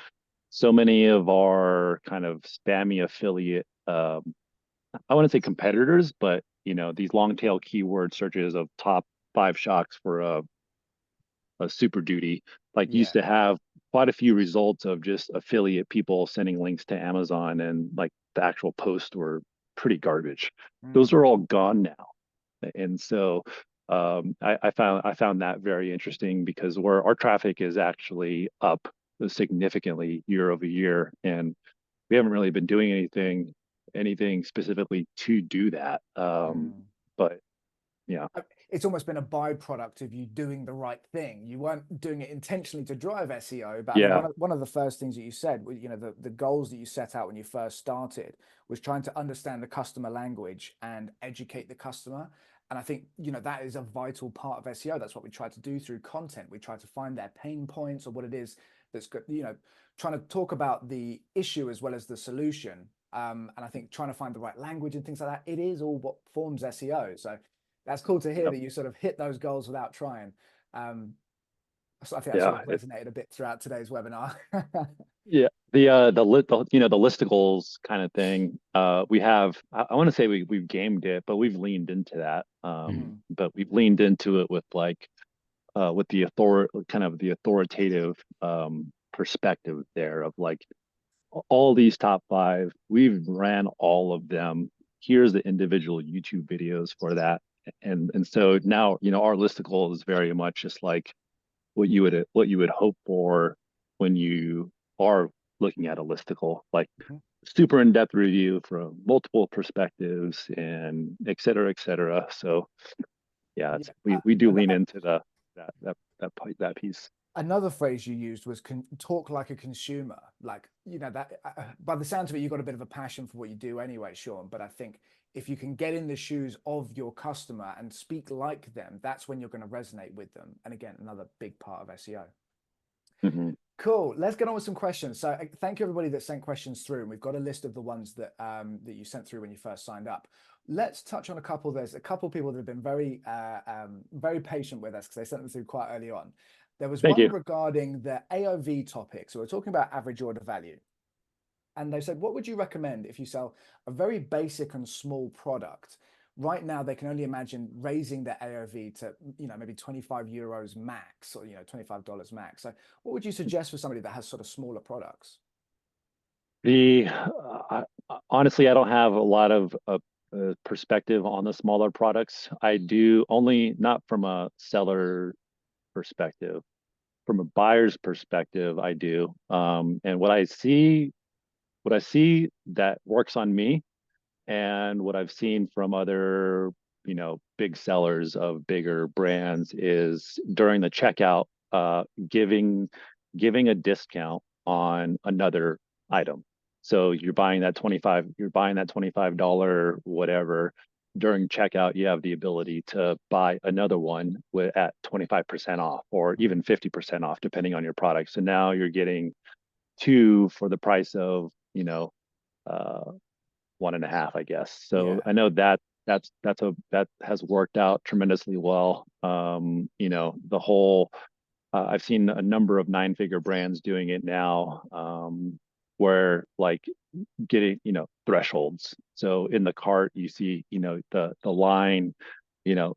So many of our kind of spammy affiliate, I wouldn't say competitors, but these long tail keyword searches of top 5 shocks for a Super Duty, like used to have quite a few results of just affiliate people sending links to Amazon, and like the actual posts were pretty garbage. Those are all gone now. And so I found that very interesting because our traffic is actually up significantly year over year, and we haven't really been doing anything specifically to do that. But yeah, it's almost been a byproduct of you doing the right thing. You weren't doing it intentionally to drive SEO, but I mean, one of the first things that you said, the goals that you set out when you first started was trying to understand the customer language and educate the customer. And I think, that is a vital part of SEO. That's what we try to do through content. We try to find their pain points or what it is that's good, trying to talk about the issue as well as the solution. And I think trying to find the right language and things like that, it is all what forms SEO. So that's cool to hear that you sort of hit those goals without trying. So I think that sort of resonated a bit throughout today's webinar. Yeah, the listicles kind of thing. We have, I want to say we've gamed it, but we've leaned into that. But we've leaned into it with like with the authoritative perspective there of like all these top 5. We've ran all of them. Here's the individual YouTube videos for that. And so now, our listicle is very much just like what you would hope for when you are looking at a listicle, like super in-depth review from multiple perspectives and et cetera, et cetera. So yeah, we do lean into that piece. Another phrase you used was talk like a consumer. Like, that by the sounds of it, you've got a bit of a passion for what you do anyway, Sean. But I think if you can get in the shoes of your customer and speak like them, that's when you're going to resonate with them. And again, another big part of SEO. Cool. Let's get on with some questions. So thank you everybody that sent questions through. And we've got a list of the ones that you sent through when you first signed up. Let's touch on a couple. There's a couple of people that have been very, very patient with us because they sent them through quite early on. There was one regarding the AOV topic. So we're talking about average order value. And they said, what would you recommend if you sell a very basic and small product right now they can only imagine raising their AOV to, maybe 25 euros max, or, $25 max. So what would you suggest for somebody that has sort of smaller products? Honestly, I don't have a lot of perspective on the smaller products. I do only not from a seller perspective, from a buyer's perspective, I do. And what I see that works on me, and what I've seen from other, big sellers of bigger brands is during the checkout, giving giving a discount on another item. So you're buying that $25 whatever. During checkout, you have the ability to buy another one at 25% off or even 50% off, depending on your product. So now you're getting two for the price of, uh, one and a half, I guess. So Yeah. I know that that has worked out tremendously well. The whole I've seen a number of nine-figure brands doing it now, where like getting thresholds. So in the cart, you see the line, you know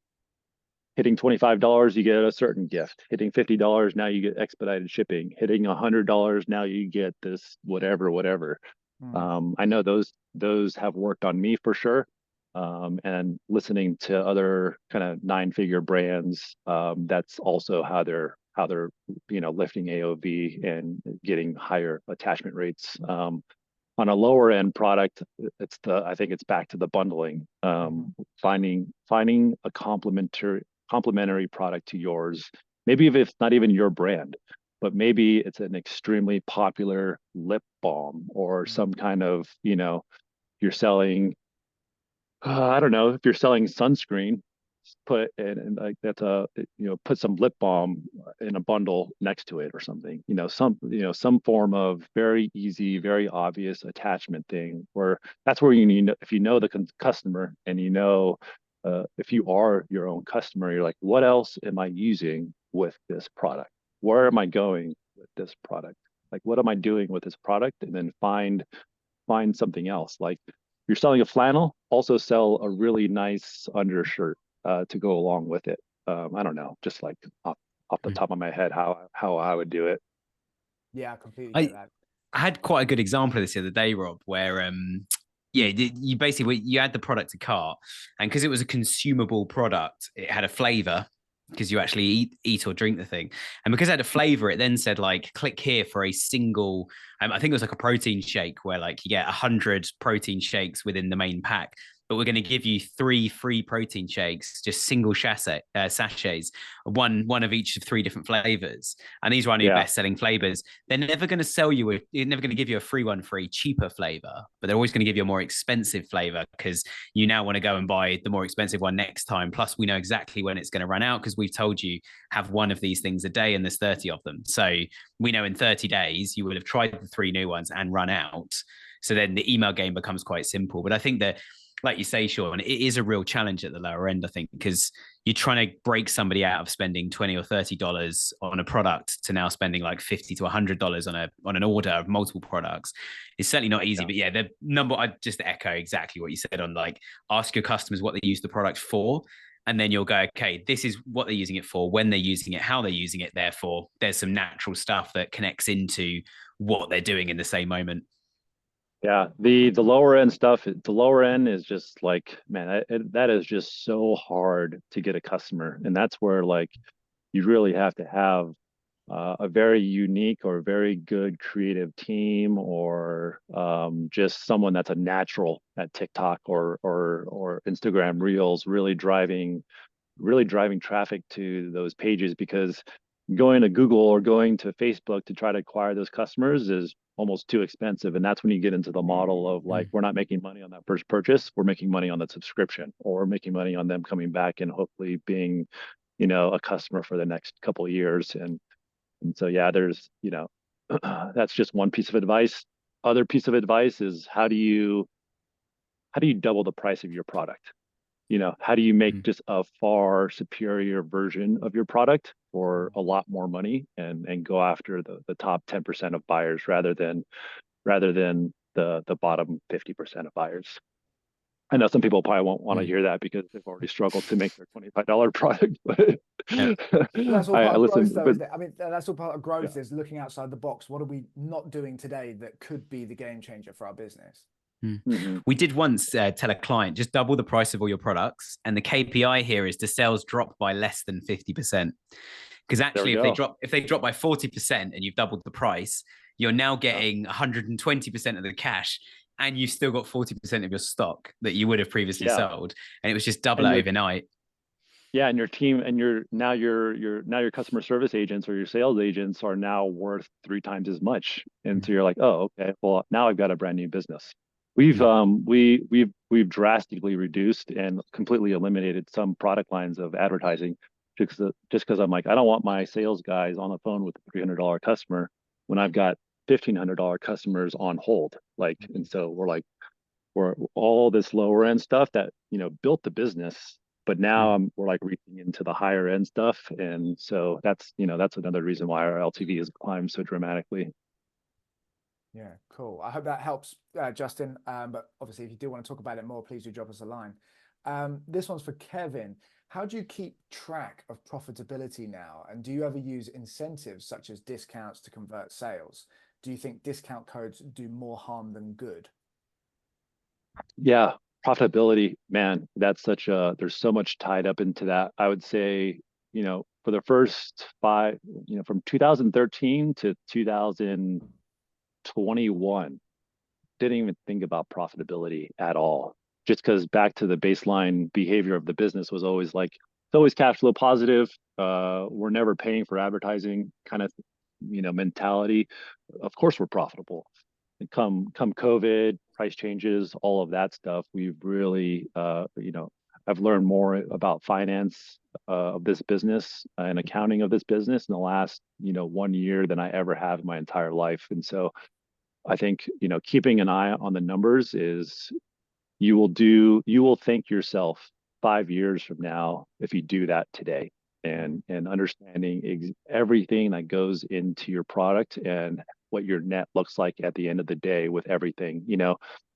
hitting $25, you get a certain gift. Hitting $50, now you get expedited shipping. Hitting $100, now you get this whatever. I know those have worked on me for sure. And listening to other kind of nine-figure brands, that's also how they're lifting AOV and getting higher attachment rates. On a lower end product, I think it's back to the bundling. Finding a complementary product to yours. Maybe if it's not even your brand, but maybe it's an extremely popular lip balm or some kind of, you're selling, I don't know, if you're selling sunscreen, put and like that's put some lip balm in a bundle next to it or something. Some form of very easy, very obvious attachment thing. Where that's where you need, if you know the customer and if you are your own customer, you're like, what else am I using with this product? Where am I going with this product? Like, what am I doing with this product? And then find something else. Like, you're selling a flannel, also sell a really nice undershirt to go along with it. I don't know, just like off the top of my head, how I would do it. Yeah, I completely get I that. I had quite a good example of this the other day, Rob, where yeah, you basically you add the product to cart, and because it was a consumable product, it had a flavor because you actually eat or drink the thing, and because it had a flavor, it then said like click here for a single. I think it was like a protein shake where like you get 100 protein shakes within the main pack. But we're going to give you 3 free protein shakes, just single sachets, one of each of 3 different flavors, and these are one of your Yeah, best-selling flavors. They're never going to they're never going to give you a free one for a cheaper flavor, but they're always going to give you a more expensive flavor because you now want to go and buy the more expensive one next time. Plus, we know exactly when it's going to run out because we've told you have one of these things a day and there's 30 of them. So we know in 30 days you would have tried the 3 new ones and run out. So then the email game becomes quite simple. But I think that, like you say, Sean, it is a real challenge at the lower end, I think, because you're trying to break somebody out of spending $20 or $30 on a product to now spending like $50 to $100 on an order of multiple products. It's certainly not easy. yeah, But yeah, the number, I just echo exactly what you said on like ask your customers what they use the product for. And then you'll go, okay, this is what they're using it for, when they're using it, how they're using it. Therefore, there's some natural stuff that connects into what they're doing in the same moment. yeah. The lower end stuff, the lower end is just like, man, that is just so hard to get a customer, and that's where like you really have to have a very unique or very good creative team, or just someone that's a natural at TikTok or Instagram Reels, really driving traffic to those pages, because going to Google or going to Facebook to try to acquire those customers is almost too expensive. And that's when you get into the model of like, we're not making money on that first purchase, we're making money on that subscription, or we're making money on them coming back and hopefully being, a customer for the next couple of years. And so, yeah, there's, that's just one piece of advice. Other piece of advice is how do you double the price of your product? How do you make just a far superior version of your product for a lot more money, and go after the top 10% of buyers rather than the bottom 50% of buyers? I know some people probably won't want to hear that because they've already struggled to make their $25 product, but Yeah. That's all I part of listen, growth, though, but isn't it? I mean, that's all part of growth, yeah, is looking outside the box. What are we not doing today that could be the game changer for our business? hmm We did once tell a client just double the price of all your products, and the KPI here is the sales drop by less than 50%. Because there we actually, go. if they drop by 40% and you've doubled the price, you're now Yeah. getting 120% of the cash, and you've still got 40% of your stock that you would have previously Yeah. sold, and it was just double And it your overnight. Yeah, and your team and your customer service agents or your sales agents are now worth 3 times as much. And so you're like, oh, okay, well now I've got a brand new business. We've drastically reduced and completely eliminated some product lines of advertising just because I'm like, I don't want my sales guys on the phone with a $300 customer when I've got $1,500 customers on hold. Like, and so we're all this lower end stuff that built the business, but now we're like reaching into the higher end stuff, and so that's another reason why our LTV has climbed so dramatically. Yeah, cool. I hope that helps, Justin. But obviously, if you do want to talk about it more, please do drop us a line. This one's for Kevin. How do you keep track of profitability now? And do you ever use incentives such as discounts to convert sales? Do you think discount codes do more harm than good? Yeah, profitability, man, there's so much tied up into that. I would say, for the first five, from 2013 to 2021, didn't even think about profitability at all. Just because back to the baseline behavior of the business was always like, it's always cash flow positive. We're never paying for advertising kind of, mentality. Of course we're profitable. And come COVID, price changes, all of that stuff, we've really, I've learned more about finance of this business and accounting of this business in the last, 1 year than I ever have in my entire life. And so I think, keeping an eye on the numbers is you will thank yourself 5 years from now if you do that today, and understanding everything that goes into your product and what your net looks like at the end of the day with everything,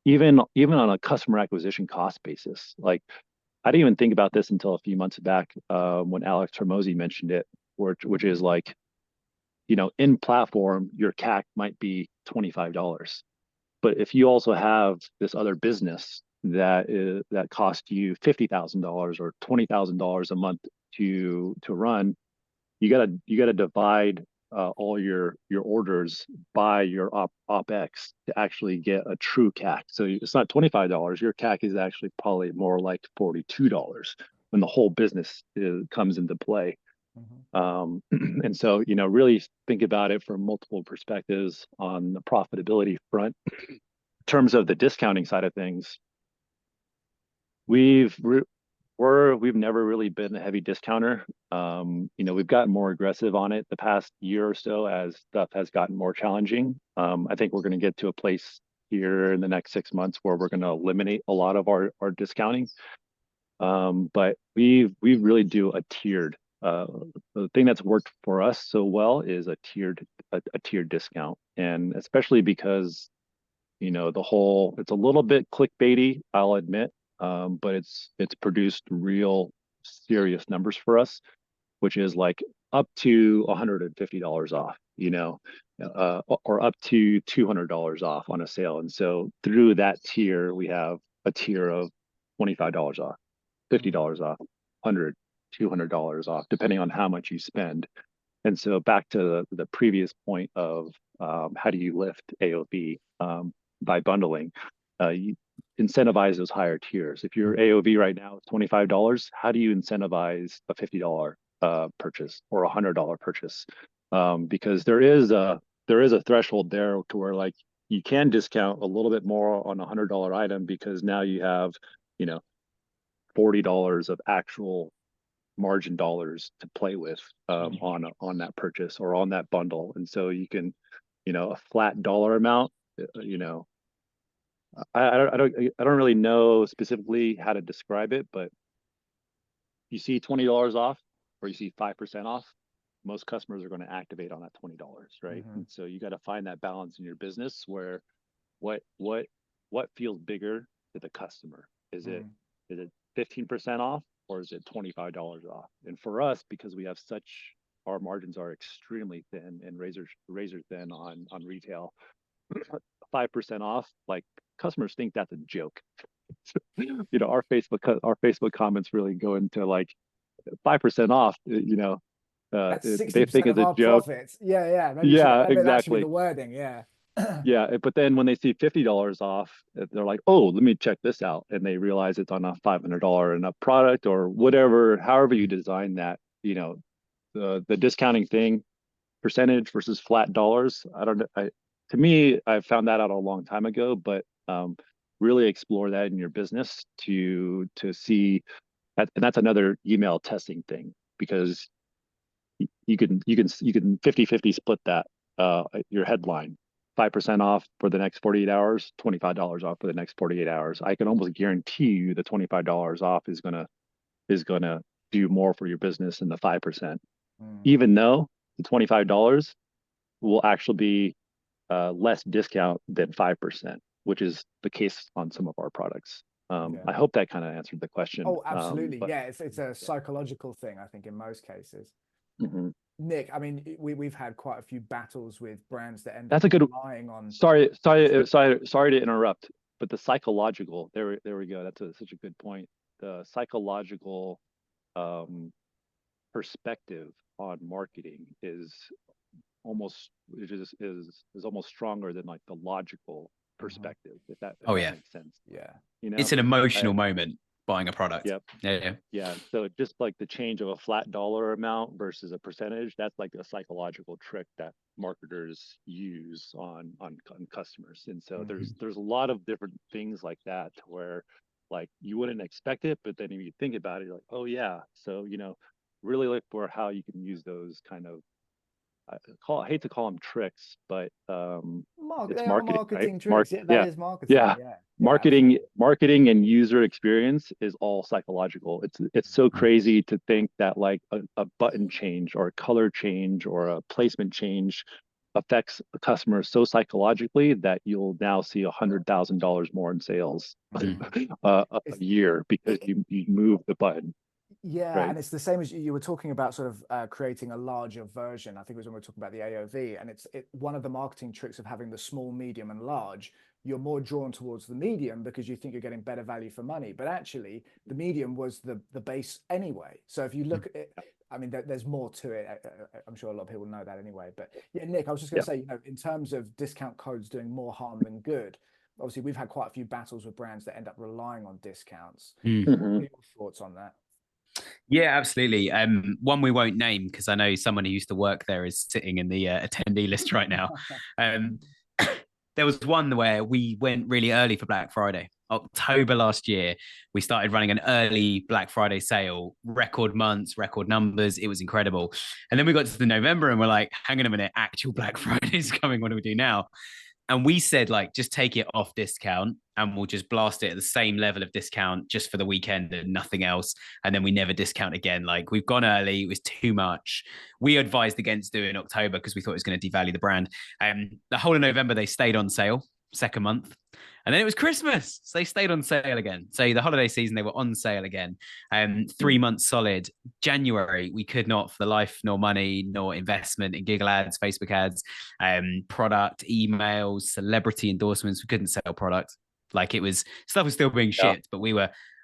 even on a customer acquisition cost basis. Like, I didn't even think about this until a few months back, when Alex Hermosi mentioned it, which is like, in platform, your CAC might be $25. But if you also have this other business that costs you $50,000 or $20,000 a month to run, you gotta divide all your orders by your OpEx to actually get a true CAC. So it's not $25. Your CAC is actually probably more like $42 when the whole business comes into play. And so, really think about it from multiple perspectives on the profitability front. In terms of the discounting side of things, we've never really been a heavy discounter. We've gotten more aggressive on it the past year or so as stuff has gotten more challenging. I think we're going to get to a place here in the next 6 months where we're going to eliminate a lot of our discounting. But we really do a tiered. The thing that's worked for us so well is a tiered discount, and especially because it's a little bit clickbaity, I'll admit, but it's produced real serious numbers for us, which is like up to $150 off, or up to $200 off on a sale. And so through that tier, we have a tier of $25 off, $50 off, 100, $200 off, depending on how much you spend. And so back to the previous point of how do you lift AOV by bundling, you incentivize those higher tiers. If your AOV right now is $25, how do you incentivize a $50 purchase or a $100 purchase? Because there is a threshold there to where, like, you can discount a little bit more on a $100 item because now you have, $40 of actual margin dollars to play with on that purchase or on that bundle. And so you can, a flat dollar amount, I don't really know specifically how to describe it, but you see $20 off or you see 5% off, most customers are going to activate on that $20, right? And so you got to find that balance in your business where what feels bigger to the customer. Is it 15% off, or is it $25 off? And for us, because we have our margins are extremely thin and razor thin on retail, 5% off, like customers think that's a joke. Our Facebook comments really go into like 5% off, That's they think 60% it's of a our joke. profits. Yeah. Yeah, Maybe that should be exactly. the wording. Yeah. Yeah, but then when they see $50 off, they're like, "Oh, let me check this out," and they realize it's on a $500 and up product or whatever. However you design that, the discounting thing, percentage versus flat dollars. I don't know. To me, I found that out a long time ago, but really explore that in your business to see that, and that's another email testing thing, because you can 50/50 split that, your headline, 5% off for the next 48 hours, $25 off for the next 48 hours. I can almost guarantee you the $25 off is gonna do more for your business than the 5%, even though the $25 will actually be less discount than 5%, which is the case on some of our products. I hope that kind of answered the question. Oh, absolutely. But Yeah, it's a psychological thing, I think, in most cases. mhm. Nick, I mean, we've had quite a few battles with brands that end up That's a good. relying on. Sorry to interrupt, but the psychological. There we go. That's such a good point. The psychological um, perspective on marketing is almost stronger than like the logical perspective, if that Oh yeah, makes sense. Yeah. it's an emotional I, moment buying a product. Yep. Yeah. Yeah. So just like the change of a flat dollar amount versus a percentage, that's like a psychological trick that marketers use on customers. And so there's a lot of different things like that where like you wouldn't expect it, but then if you think about it, you're like, oh yeah. So, really look for how you can use those kind of, I hate to call them tricks, but it's They are marketing, right? marketing tricks. Yeah, that Yeah, is marketing. yeah. Yeah. Yeah, absolutely. Marketing and user experience is all psychological. It's so crazy to think that like a button change or a color change or a placement change affects a customer so psychologically that you'll now see $100,000 more in sales a year because you move the button, Yeah, right? and it's the same as you were talking about, sort of creating a larger version. I think it was when we were talking about the AOV, and it's one of the marketing tricks of having the small, medium, and large. You're more drawn towards the medium because you think you're getting better value for money, but actually the medium was the base anyway. So if you look at it, I mean, there's more to it. I'm sure a lot of people know that anyway. But yeah, Nick, I was just going Yeah. to say, in terms of discount codes doing more harm than good, obviously we've had quite a few battles with brands that end up relying on discounts. What are your thoughts on that? Yeah, absolutely. One we won't name because I know someone who used to work there is sitting in the attendee list right now. Um, there was one where we went really early for Black Friday. October last year, we started running an early Black Friday sale, record months, record numbers. It was incredible. And then we got to the November and we're like, hang on a minute, actual Black Friday is coming. What do we do now? And we said, like, just take it off discount and we'll just blast it at the same level of discount just for the weekend and nothing else. And then we never discount again. Like, we've gone early, it was too much. We advised against doing October because we thought it was going to devalue the brand. The whole of November, they stayed on sale, second month. And then it was Christmas. So they stayed on sale again. So the holiday season, they were on sale again. 3 months solid. January, we could not, for the life nor money nor investment in Google ads, Facebook ads, product, emails, celebrity endorsements. We couldn't sell product. Like, it was, stuff was still being shipped, but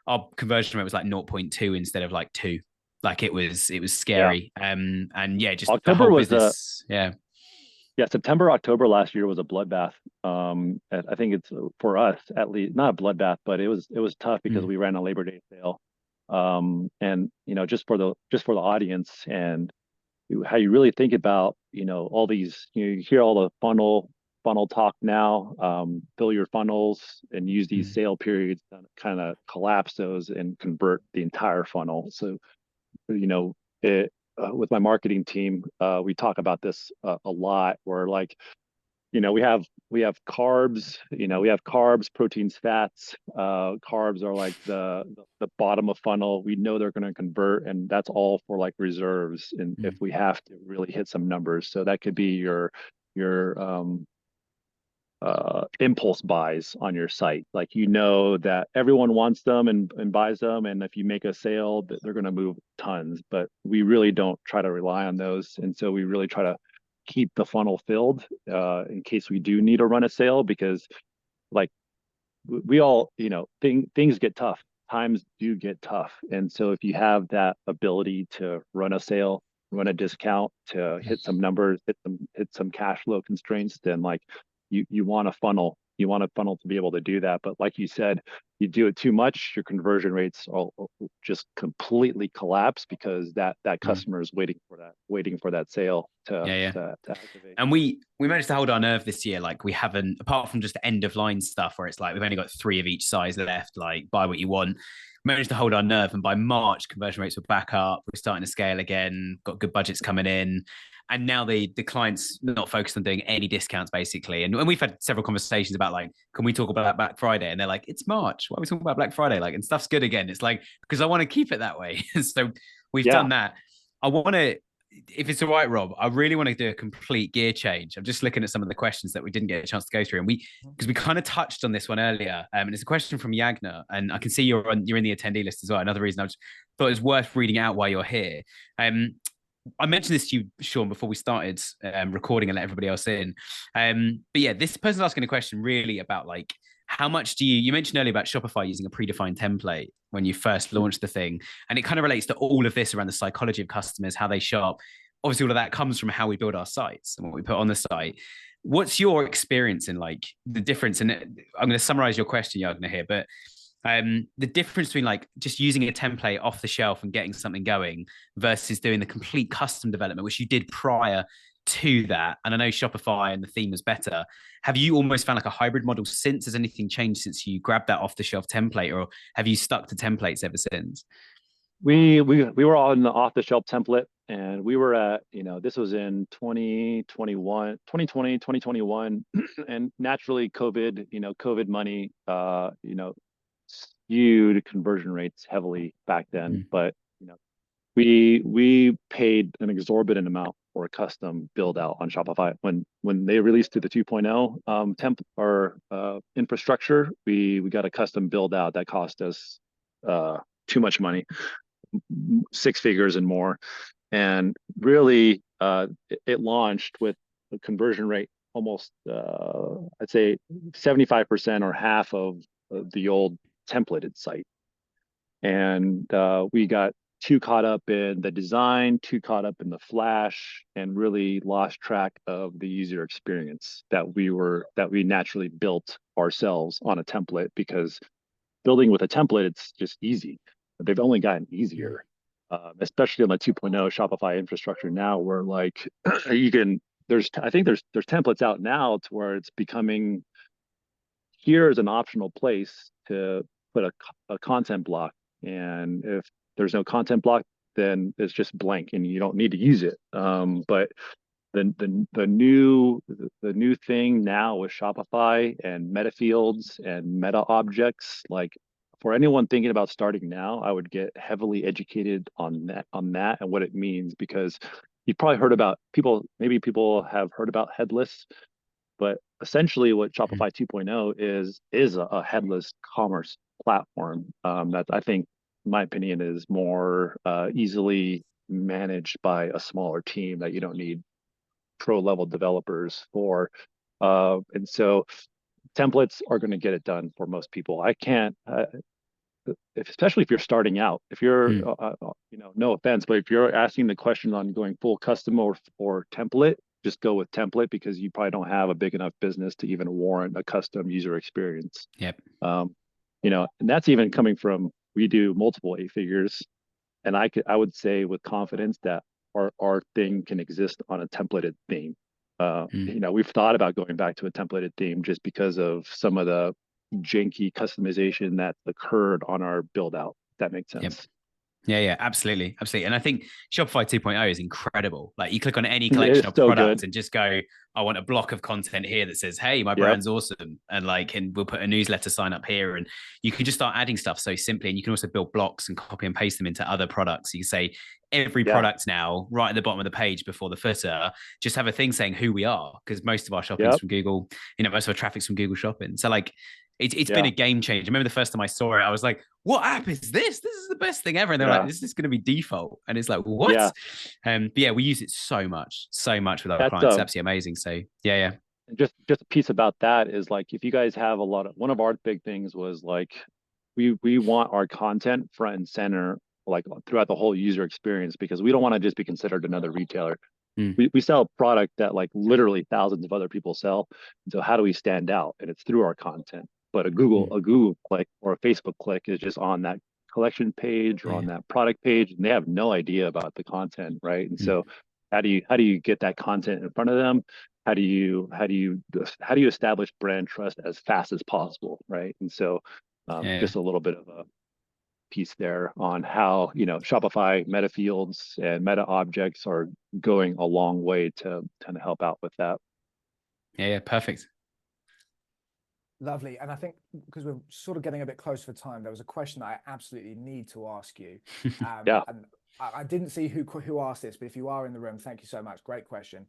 our conversion rate was like 0.2 instead of like 2. Like, it was Yeah. scary. And yeah, just the October whole was business. Yeah, September, October last year was a bloodbath. And I think it's, for us at least, not a bloodbath, but it was tough because we ran a Labor Day sale. And just for the audience and how you really think about, all these, you hear all the funnel talk now, fill your funnels and use these sale periods to kind of collapse those and convert the entire funnel. So, with my marketing team, we talk about this a lot. Where like, we have carbs. We have carbs, proteins, fats. Carbs are like the bottom of funnel. We know they're going to convert, and that's all for like reserves. And if we have to really hit some numbers, so that could be your impulse buys on your site. Like, you know that everyone wants them and buys them, and if you make a sale, they're going to move tons. But we really don't try to rely on those, and so we really try to keep the funnel filled in case we do need to run a sale, because like we all, things get tough. Times do get tough. And so if you have that ability to run a sale, run a discount, to hit some numbers, hit some cash flow constraints, then like you want a funnel. You want a funnel to be able to do that. But like you said, you do it too much, your conversion rates all just completely collapse, because that customer is waiting for that sale to activate. And we managed to hold our nerve this year. Like, we haven't, apart from just the end of line stuff where it's like we've only got 3 of each size left, like buy what you want. We managed to hold our nerve, and by March conversion rates were back up. We're starting to scale again, got good budgets coming in. And now the client's not focused on doing any discounts, basically. And we've had several conversations about, like, can we talk about Black Friday? And they're like, it's March. Why are we talking about Black Friday? Like, and stuff's good again. It's like, because I want to keep it that way. So we've done that. I want to, if it's all right, Rob, I really want to do a complete gear change. I'm just looking at some of the questions that we didn't get a chance to go through, and because we kind of touched on this one earlier, and it's a question from Yagna, and I can see you're in the attendee list as well. Another reason I just thought it was worth reading out while you're here. I mentioned this to you, Sean, before we started recording and let everybody else in. But yeah, this person's asking a question really about, like, how much do you mentioned earlier about Shopify using a predefined template when you first launched the thing, and it kind of relates to all of this around the psychology of customers, how they shop. Obviously, all of that comes from how we build our sites and what we put on the site. What's your experience in, like, the difference? And I'm going to summarize your question, Yagna, here, but the difference between, like, just using a template off the shelf and getting something going versus doing the complete custom development, which you did prior to that. And I know Shopify and the theme was better. Have you almost found like a hybrid model since? Has anything changed since you grabbed that off the shelf template, or have you stuck to templates ever since? We were on the off the shelf template, and we were at, this was in 2021, 2020, 2021, and naturally COVID money, skewed conversion rates heavily back then. But we paid an exorbitant amount for a custom build out on Shopify when they released to the 2.0 temp or infrastructure. We got a custom build out that cost us too much money, 6 figures and more, and really it launched with a conversion rate almost I'd say 75% or half of the old templated site. And we got too caught up in the design, too caught up in the flash, and really lost track of the user experience that we naturally built ourselves on a template. Because building with a template, it's just easy. They've only gotten easier, especially on the 2.0 Shopify infrastructure now, where like there's templates out now to where it's becoming, here is an optional place to put a content block, and if there's no content block, then it's just blank and you don't need to use it. But the new thing now with Shopify and meta fields and meta objects, like, for anyone thinking about starting now, I would get heavily educated on that and what it means, because you've probably heard about maybe people have heard about headless, but essentially what Shopify 2.0 is a headless commerce platform that I think, in my opinion, is more easily managed by a smaller team that you don't need pro level developers for. And so templates are going to get it done for most people. I can't, especially if you're starting out, if you're, no offense, but if you're asking the question on going full custom or template, just go with template, because you probably don't have a big enough business to even warrant a custom user experience. Yep. And that's even coming from, we do multiple 8 figures, and I would say with confidence that our thing can exist on a templated theme. We've thought about going back to a templated theme just because of some of the janky customization that occurred on our build out. If that makes sense. Yeah, absolutely, absolutely. And I think Shopify 2.0 is incredible. Like you click on any It collection is of so products good. and just go, I want a block of content here that says, hey, my Yep. brand's awesome. And we'll put a newsletter sign up here. And you can just start adding stuff so simply. And you can also build blocks and copy and paste them into other products. You can say every Yeah. product now, right at the bottom of the page before the footer, just have a thing saying who we are, because most of our shopping's Yep. from Google, most of our traffic's from Google Shopping. So like it's been Yeah. a game changer. I remember the first time I saw it, I was like, what app is this? This is the best thing ever. And they're like, Yeah. this is going to be default. And it's like, what? Yeah. But yeah, we use it so much with our That's clients. It's absolutely amazing. So yeah. just a piece about that is like if you guys have a lot of one of our big things was like we want our content front and center like throughout the whole user experience because we don't want to just be considered another retailer. Mm, We sell a product that like literally thousands of other people sell. And so how do we stand out? And it's through our content. But mm, A Google click or a Facebook click is just on that collection page or yeah. on that product page, and they have no idea about the content, right? And Mm, so how do you get that content in front of them? How do you establish brand trust as fast as possible, right? And so yeah. just a little bit of a piece there on how Shopify meta fields and meta objects are going a long way to kind of help out with that. Yeah. Perfect. Lovely. And I think because we're sort of getting a bit close for time, there was a question that I absolutely need to ask you. Yeah. And I didn't see who asked this, but if you are in the room, thank you so much. Great question.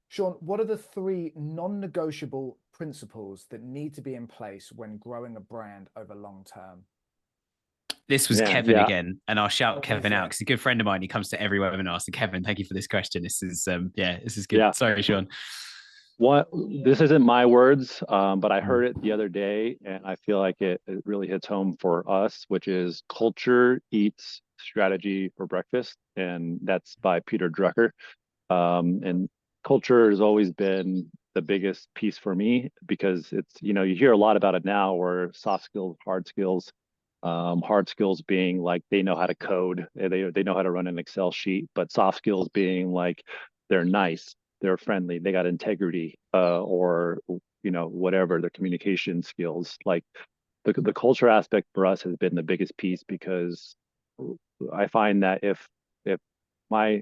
Sean, what are the 3 non-negotiable principles that need to be in place when growing a brand over long term? This was Man, Kevin yeah. again, and I'll shout Oh, Kevin out because he's a good friend of mine. He comes to every webinar. So Kevin, thank you for this question. This is this is good. Yeah. Sorry, Sean. What this isn't my words, but I Mm, heard it the other day, and I feel like it really hits home for us, which is culture eats strategy for breakfast, and that's by Peter Drucker. And culture has always been the biggest piece for me because it's you hear a lot about it now, where soft skills, hard skills. Hard skills being like they know how to code, they know how to run an Excel sheet, but soft skills being like they're nice, they're friendly, they got integrity, or whatever their communication skills. Like the culture aspect for us has been the biggest piece because I find that if my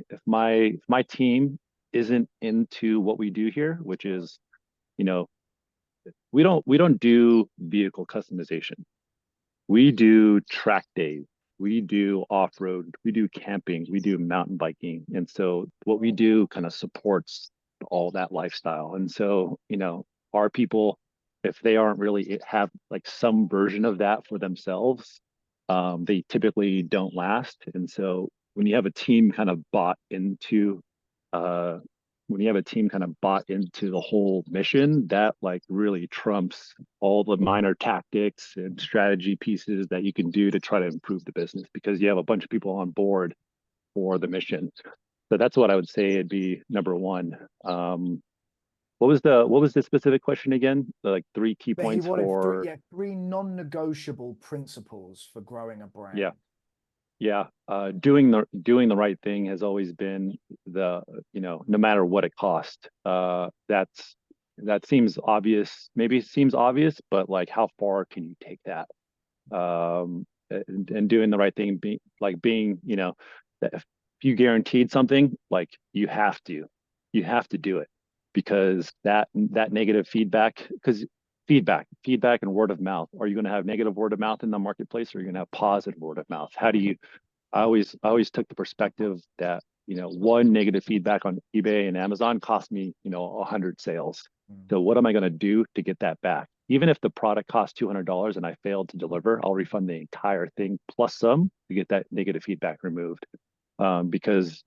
team isn't into what we do here, which is you know we don't do vehicle customization, we do track days, we do off-road, we do camping, we do mountain biking. And so what we do kind of supports all that lifestyle. And so, our people, if they aren't really have like some version of that for themselves, they typically don't last. And so when you have a team kind of bought into uh, when you have a team kind of bought into the whole mission, that like really trumps all the minor tactics and strategy pieces that you can do to try to improve the business because you have a bunch of people on board for the mission. So that's what I would say it'd be number one. What was the specific question again? Like 3 key But he points wanted for 3 non-negotiable principles for growing a yeah. brand. Yeah, doing the right thing has always been the no matter what it costs. That seems obvious. Maybe it seems obvious, but like how far can you take that? And doing the right thing, being that if you guaranteed something, like you have to do it because that negative feedback because feedback and word of mouth. Are you going to have negative word of mouth in the marketplace or are you going to have positive word of mouth? I always took the perspective that one negative feedback on eBay and Amazon cost me 100 sales. Mm. So what am I going to do to get that back? Even if the product costs $200 and I failed to deliver, I'll refund the entire thing plus some to get that negative feedback removed. Because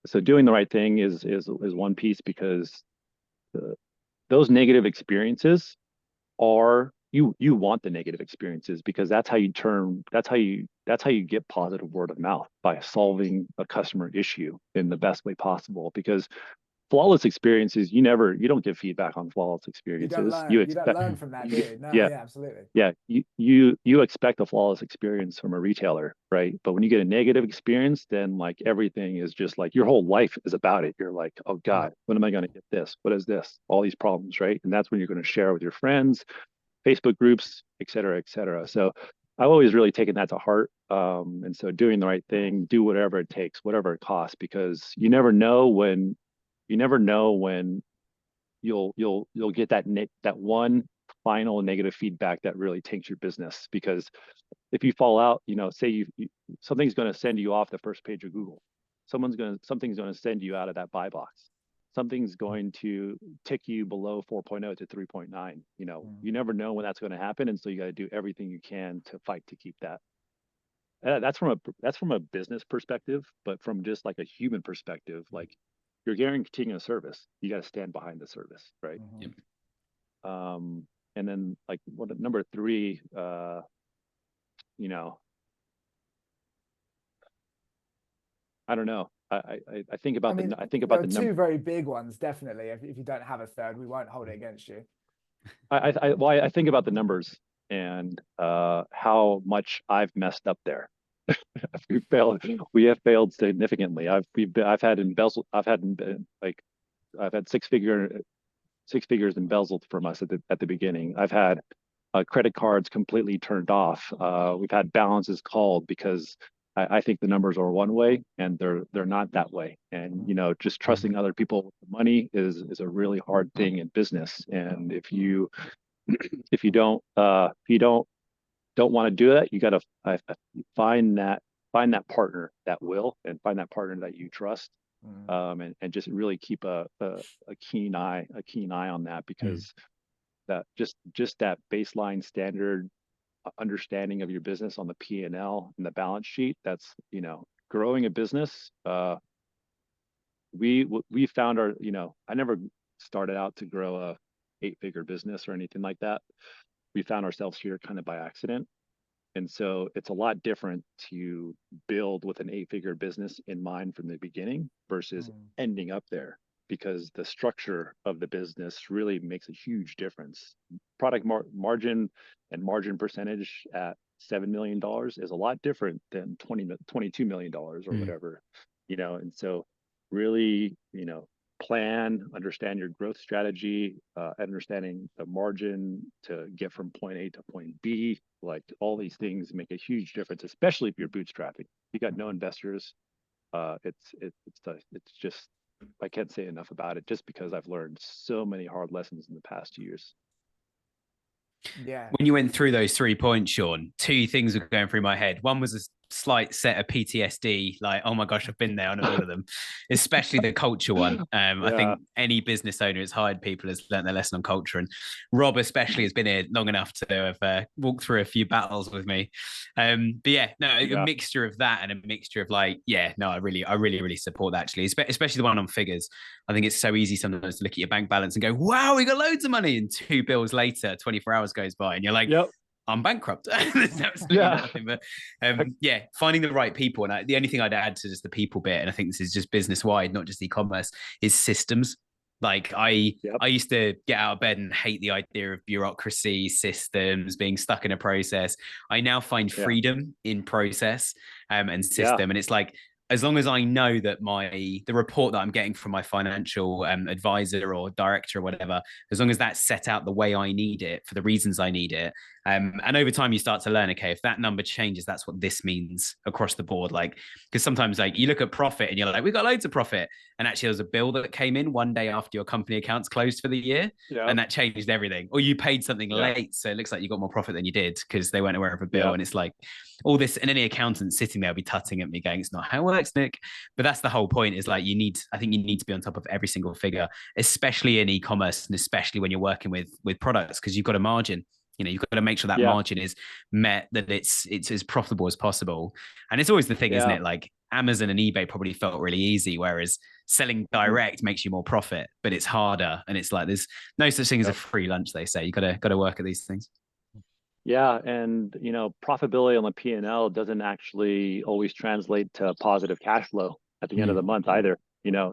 so doing the right thing is one piece because the, those negative experiences are you want the negative experiences because that's how you get positive word of mouth by solving a customer issue in the best way possible because flawless experiences you don't give feedback on flawless experiences you You don't expect learn from that, do you, you? No, yeah yeah, absolutely. yeah you expect a flawless experience from a retailer, right? But when you get a negative experience, then like everything is just like your whole life is about it. You're like, oh god, when am I going to get this? What is this? All these problems, right? And that's when you're going to share with your friends, Facebook groups, et cetera, et cetera. So I've always really taken that to heart. And so doing the right thing, do whatever it takes, whatever it costs, because you never know when you'll get that one final negative feedback that really tanks your business. Because if you fall out, say something's going to send you off the first page of Google. Something's going to send you out of that buy box. Something's going to tick you below 4.0 to 3.9. You never know when that's going to happen, and so you got to do everything you can to fight to keep that. That's from a business perspective, but from just like a human perspective, like you're guaranteeing a service, you got to stand behind the service, right? Yep. And then like number three, I don't know. I think about I think about the two very big ones, definitely. If you don't have a third, we won't hold it against you. I think about the numbers and how much I've messed up there. We have failed significantly. I've had six figures embezzled from us at the beginning. I've had credit cards completely turned off. We've had balances called because I think the numbers are one way and they're not that way. And just trusting other people with the money is a really hard thing in business. And if you don't want to do that, you got to find that partner that will, and find that partner that you trust, and just really keep a keen eye on that, because that just that baseline standard understanding of your business on the P&L and the balance sheet, that's growing a business. We found I never started out to grow a 8-figure business or anything like that. We found ourselves here kind of by accident. And so it's a lot different to build with an 8-figure business in mind from the beginning versus ending up there, because the structure of the business really makes a huge difference. Product margin and margin percentage at $7 million is a lot different than $22 million or whatever, and so really, plan, understand your growth strategy, understanding the margin to get from point A to point B. Like all these things make a huge difference, especially if you're bootstrapping. You got no investors. It's just, I can't say enough about it, just because I've learned so many hard lessons in the past years. Yeah. When you went through those 3 points, Sean, two things were going through my head. One was a slight set of PTSD, like, oh my gosh, I've been there on all of them, especially the culture one. I think any business owner who's hired people has learned their lesson on culture. And Rob especially has been here long enough to have walked through a few battles with me. A mixture of that and a mixture of like, I really support that, actually, especially the one on figures. I think it's so easy sometimes to look at your bank balance and go, wow, we got loads of money. And 2 bills later, 24 hours goes by and you're like, I'm bankrupt. There's absolutely nothing. But finding the right people. And the only thing I'd add to just the people bit, and I think this is just business wide, not just e-commerce, is systems. Like I used to get out of bed and hate the idea of bureaucracy, systems, being stuck in a process. I now find freedom in process and system. And it's like, as long as I know that the report that I'm getting from my financial advisor or director or whatever, as long as that's set out the way I need it for the reasons I need it. And over time you start to learn, okay, if that number changes, that's what this means across the board. Like, because sometimes like you look at profit and you're like, we got loads of profit. And actually there was a bill that came in one day after your company accounts closed for the year. And that changed everything. Or you paid something late. So it looks like you got more profit than you did because they weren't aware of a bill. And it's like all this, and any accountant sitting there will be tutting at me going, it's not how it works, Nick. But that's the whole point, is like, I think you need to be on top of every single figure, especially in e-commerce and especially when you're working with products, because you've got a margin. You've got to make sure that margin is met, that it's as profitable as possible. And it's always the thing, isn't it? Like Amazon and eBay probably felt really easy, whereas selling direct makes you more profit, but it's harder. And it's like, there's no such thing as a free lunch, they say. You got to work at these things. Yeah, and profitability on the P&L doesn't actually always translate to positive cash flow at the end of the month either.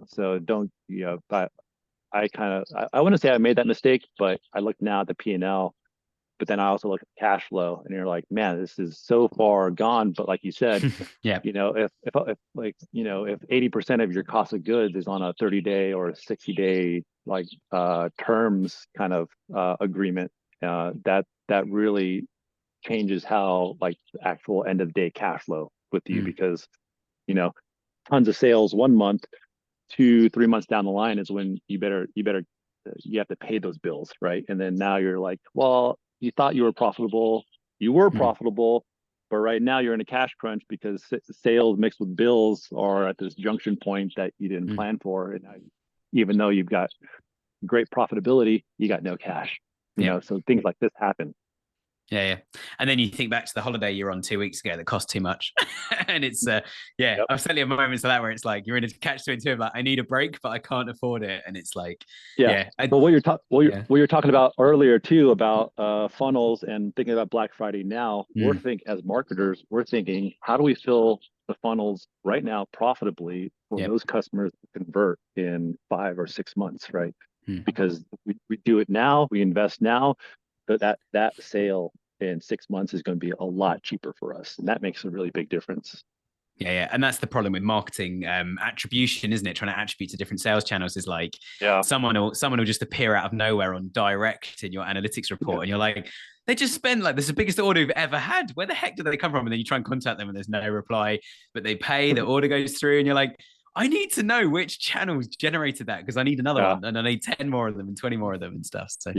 So don't, but I wouldn't say I made that mistake, but I look now at the P&L, but then I also look at cash flow, and you're like, man, this is so far gone. But like you said, if 80% of your cost of goods is on a 30-day or 60-day terms kind of agreement, that really changes how like the actual end of the day cash flow with you, Mm. because, you know, tons of sales 1 month, 2-3 months down the line is when you have to pay those bills, right? And then now you're like, well, you thought you were profitable, but right now you're in a cash crunch because sales mixed with bills are at this junction point that you didn't plan for. And now, even though you've got great profitability, you got no cash, you know, so things like this happen. Yeah. And then you think back to the holiday you're on 2 weeks ago that cost too much. And it's, I've certainly had moments like that where it's like, you're in a catch 22, like, I need a break, but I can't afford it. And it's like, But what you're talking about earlier too, about funnels and thinking about Black Friday now, as marketers, we're thinking, how do we fill the funnels right now profitably for those customers to convert in 5 or 6 months, right? Because we do it now, we invest now, but that sale in 6 months is going to be a lot cheaper for us, and that makes a really big difference. Yeah. And that's the problem with marketing attribution, isn't it? Trying to attribute to different sales channels is like, someone will just appear out of nowhere on direct in your analytics report, and you're like, they just spent like, this is the biggest order we've ever had. Where the heck did they come from? And then you try and contact them and there's no reply, but they pay, the order goes through, and you're like, I need to know which channels generated that, because I need another one, and I need 10 more of them and 20 more of them and stuff. So,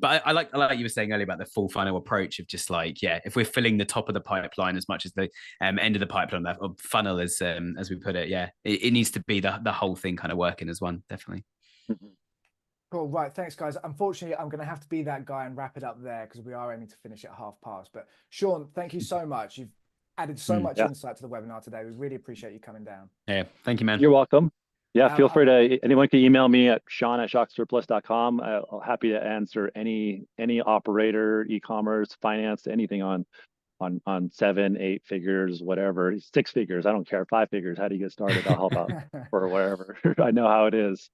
but I like you were saying earlier about the full funnel approach of just like, if we're filling the top of the pipeline as much as the end of the pipeline, that funnel as we put it, it needs to be the whole thing kind of working as one, definitely. Cool. Right. Thanks, guys. Unfortunately, I'm going to have to be that guy and wrap it up there because we are aiming to finish at 12:30. But Sean, thank you so much. You've added so much insight to the webinar today. We really appreciate you coming down. Yeah. Thank you, man. You're welcome. Yeah. Feel free to, anyone can email me at sean@shocksurplus.com. I'm happy to answer any operator, e-commerce, finance, anything on 7, 8 figures, whatever, 6 figures. I don't care. 5 figures. How do you get started? I'll help out or whatever. I know how it is.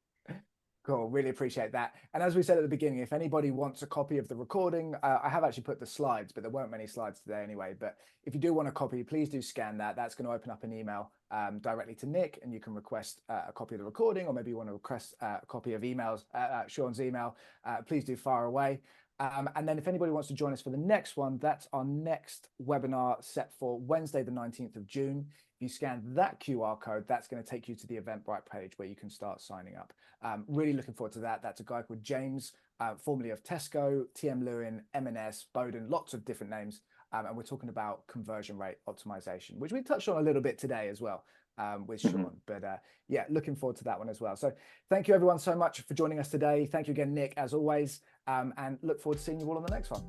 Cool. Really appreciate that. And as we said at the beginning, if anybody wants a copy of the recording, I have actually put the slides, but there weren't many slides today anyway. But if you do want a copy, please do scan that. That's going to open up an email directly to Nick, and you can request a copy of the recording, or maybe you want to request a copy of Sean's email. Please do fire away. And then if anybody wants to join us for the next one, that's our next webinar set for Wednesday, the 19th of June. If you scan that QR code, that's going to take you to the Eventbrite page where you can start signing up. Really looking forward to that. That's a guy called James, formerly of Tesco, TM Lewin, M&S, Bowden, lots of different names. And we're talking about conversion rate optimization, which we touched on a little bit today as well with Sean. But looking forward to that one as well. So thank you everyone so much for joining us today. Thank you again, Nick, as always, and look forward to seeing you all on the next one.